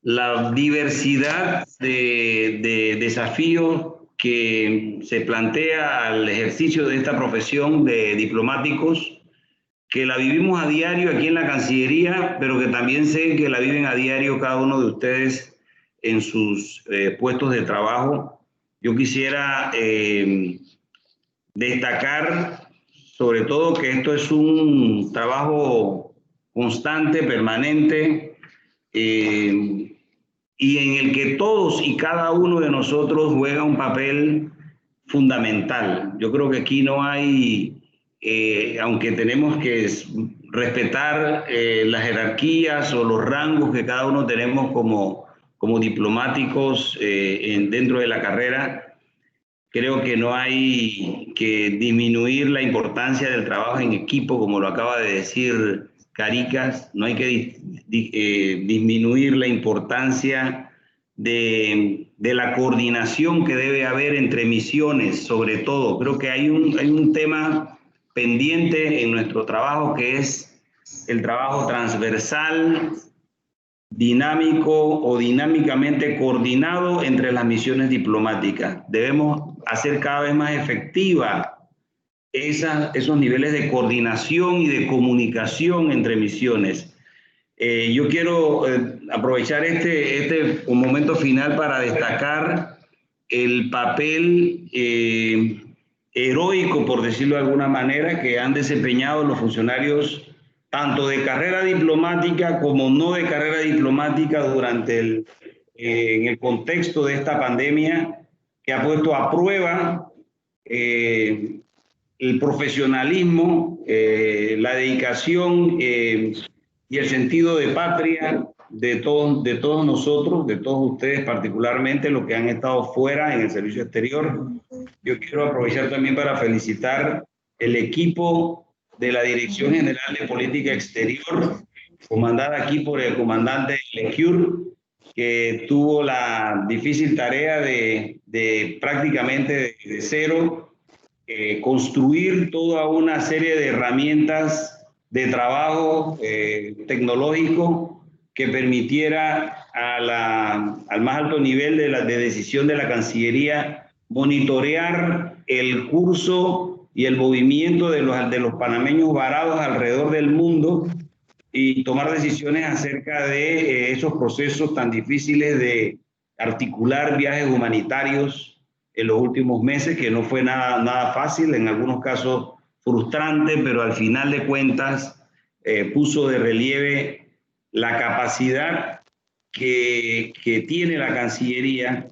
la diversidad de desafíos que se plantea al ejercicio de esta profesión de diplomáticos, que la vivimos a diario aquí en la Cancillería, pero que también sé que la viven a diario cada uno de ustedes en sus puestos de trabajo. Yo quisiera destacar sobre todo que esto es un trabajo constante, permanente, y en el que todos y cada uno de nosotros juega un papel fundamental. Yo creo que aquí no hay, aunque tenemos que respetar las jerarquías o los rangos que cada uno tenemos como diplomáticos dentro de la carrera, creo que no hay que disminuir la importancia del trabajo en equipo, como lo acaba de decir Caricas. No hay que disminuir la importancia de la coordinación que debe haber entre misiones, sobre todo. Creo que hay un tema pendiente en nuestro trabajo, que es el trabajo transversal, dinámico o dinámicamente coordinado entre las misiones diplomáticas. Debemos hacer cada vez más efectiva esos niveles de coordinación y de comunicación entre misiones. Yo quiero aprovechar un momento final para destacar el papel heroico, por decirlo de alguna manera, que han desempeñado los funcionarios tanto de carrera diplomática como no de carrera diplomática durante en el contexto de esta pandemia, que ha puesto a prueba el profesionalismo, la dedicación y el sentido de patria de todos nosotros, de todos ustedes, particularmente los que han estado fuera en el servicio exterior. Yo quiero aprovechar también para felicitar el equipo de la Dirección General de Política Exterior, comandada aquí por el comandante Lecure, que tuvo la difícil tarea de prácticamente de cero construir toda una serie de herramientas de trabajo tecnológico que permitiera al más alto nivel de decisión de la Cancillería monitorear el curso y el movimiento de los panameños varados alrededor del mundo y tomar decisiones acerca de esos procesos tan difíciles de articular viajes humanitarios en los últimos meses, que no fue nada fácil, en algunos casos frustrante, pero al final de cuentas puso de relieve la capacidad que tiene la Cancillería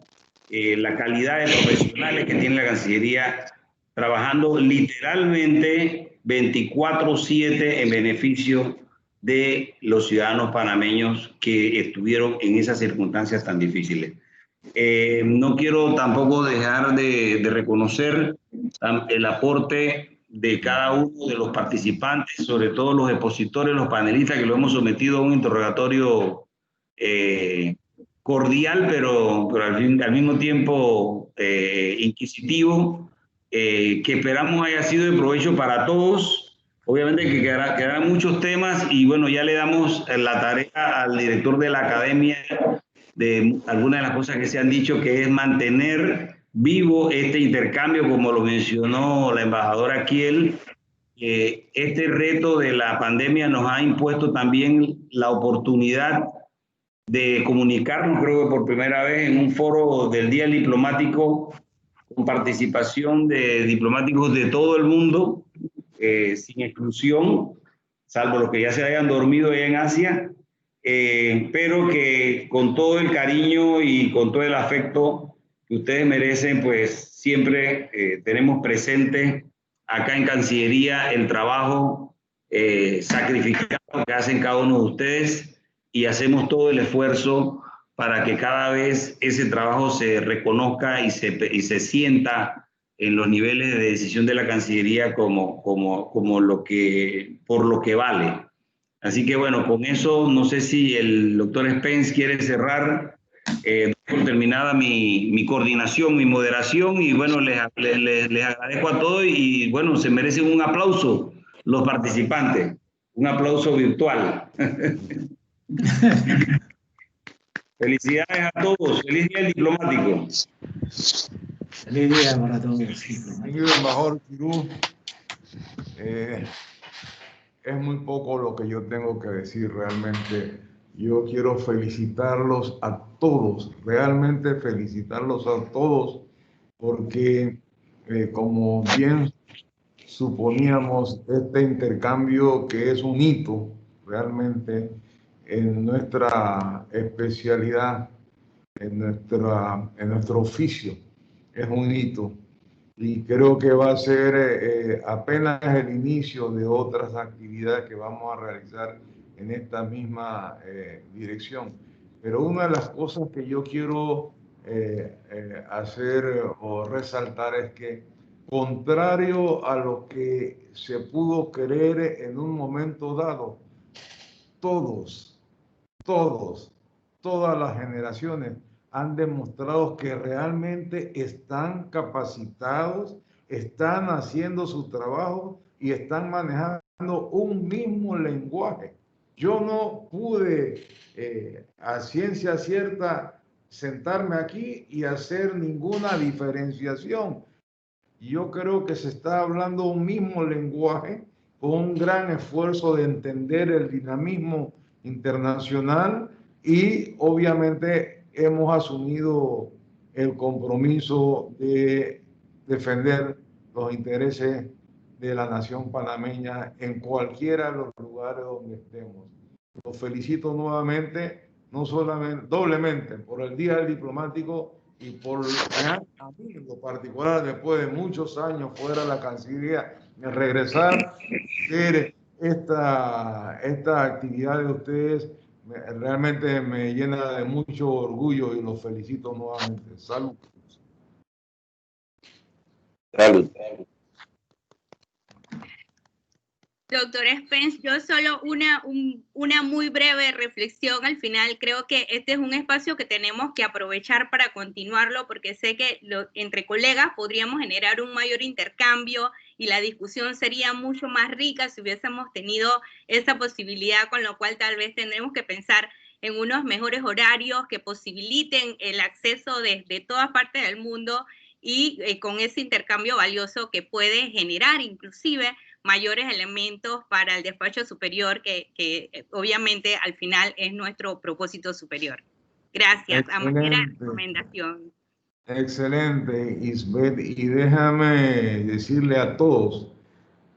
la calidad de profesionales que tiene la Cancillería trabajando literalmente 24/7 en beneficio de los ciudadanos panameños que estuvieron en esas circunstancias tan difíciles. No quiero tampoco dejar de reconocer el aporte de cada uno de los participantes, sobre todo los expositores, los panelistas, que lo hemos sometido a un interrogatorio cordial, pero al mismo tiempo inquisitivo, que esperamos haya sido de provecho para todos. Obviamente que quedarán muchos temas y bueno, ya le damos la tarea al director de la academia de algunas de las cosas que se han dicho, que es mantener vivo este intercambio, como lo mencionó la embajadora Kiel. Este reto de la pandemia nos ha impuesto también la oportunidad de comunicarnos, creo que por primera vez, en un foro del Día Diplomático, con participación de diplomáticos de todo el mundo, sin exclusión, salvo los que ya se hayan dormido allá en Asia, pero que con todo el cariño y con todo el afecto que ustedes merecen, pues siempre tenemos presente acá en Cancillería el trabajo sacrificado que hacen cada uno de ustedes, y hacemos todo el esfuerzo para que cada vez ese trabajo se reconozca y se sienta en los niveles de decisión de la Cancillería como por lo que vale. Así que bueno, con eso no sé si el doctor Spence quiere cerrar. Por terminada mi coordinación, mi moderación, y bueno, les agradezco a todos y bueno, se merecen un aplauso los participantes, un aplauso virtual. Felicidades a todos, feliz día del diplomático. Feliz día para todos. Señor embajador Quirú, es muy poco lo que yo tengo que decir realmente. Yo quiero felicitarlos a todos, realmente felicitarlos a todos, porque como bien suponíamos, este intercambio que es un hito realmente en nuestra especialidad, en nuestro oficio, es un hito. Y creo que va a ser apenas el inicio de otras actividades que vamos a realizar en esta misma dirección. Pero una de las cosas que yo quiero hacer o resaltar es que, contrario a lo que se pudo creer en un momento dado, todas las generaciones han demostrado que realmente están capacitados, están haciendo su trabajo y están manejando un mismo lenguaje. Yo no pude a ciencia cierta sentarme aquí y hacer ninguna diferenciación. Yo creo que se está hablando un mismo lenguaje con un gran esfuerzo de entender el dinamismo internacional y obviamente hemos asumido el compromiso de defender los intereses de la nación panameña en cualquiera de los lugares donde estemos. Los felicito nuevamente, no solamente, doblemente, por el Día del Diplomático y por a mí en lo particular, después de muchos años fuera de la Cancillería, regresar, hacer esta actividad de ustedes, realmente me llena de mucho orgullo y los felicito nuevamente. Salud. Salud. Doctor Spence, yo solo una muy breve reflexión al final. Creo que este es un espacio que tenemos que aprovechar para continuarlo, porque sé que entre colegas podríamos generar un mayor intercambio y la discusión sería mucho más rica si hubiésemos tenido esa posibilidad, con lo cual tal vez tendremos que pensar en unos mejores horarios que posibiliten el acceso desde todas partes del mundo y con ese intercambio valioso que puede generar inclusive mayores elementos para el despacho superior, que obviamente al final es nuestro propósito superior. Gracias. Excelente. A manera de recomendación. Excelente, Isbeth. Y déjame decirle a todos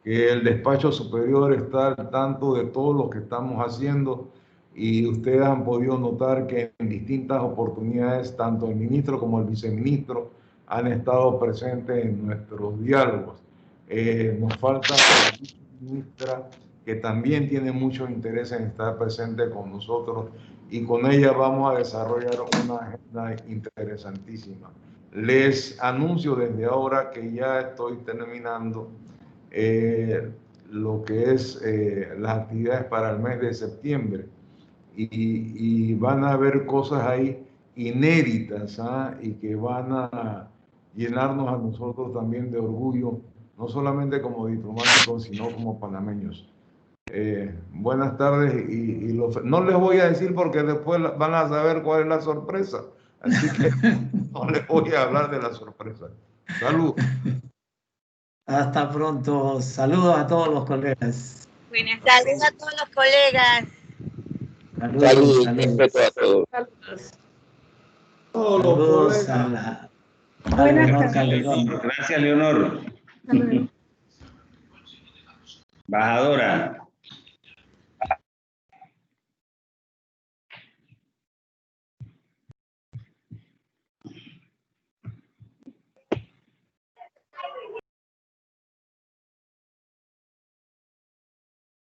que el despacho superior está al tanto de todo lo que estamos haciendo y ustedes han podido notar que en distintas oportunidades, tanto el ministro como el viceministro han estado presentes en nuestros diálogos. Nos falta la ministra, que también tiene mucho interés en estar presente con nosotros, y con ella vamos a desarrollar una agenda interesantísima. Les anuncio desde ahora que ya estoy terminando lo que es las actividades para el mes de septiembre, y van a haber cosas ahí inéditas, y que van a llenarnos a nosotros también de orgullo, no solamente como diplomáticos, sino como panameños. Buenas tardes, no les voy a decir porque después van a saber cuál es la sorpresa, así que no les voy a hablar de la sorpresa. Salud. Hasta pronto. Saludos a todos los colegas. Buenas Saludos a todos los colegas. Saludos. Saludos a la Leonor Calderón. Gracias, Leonor. Embajadora.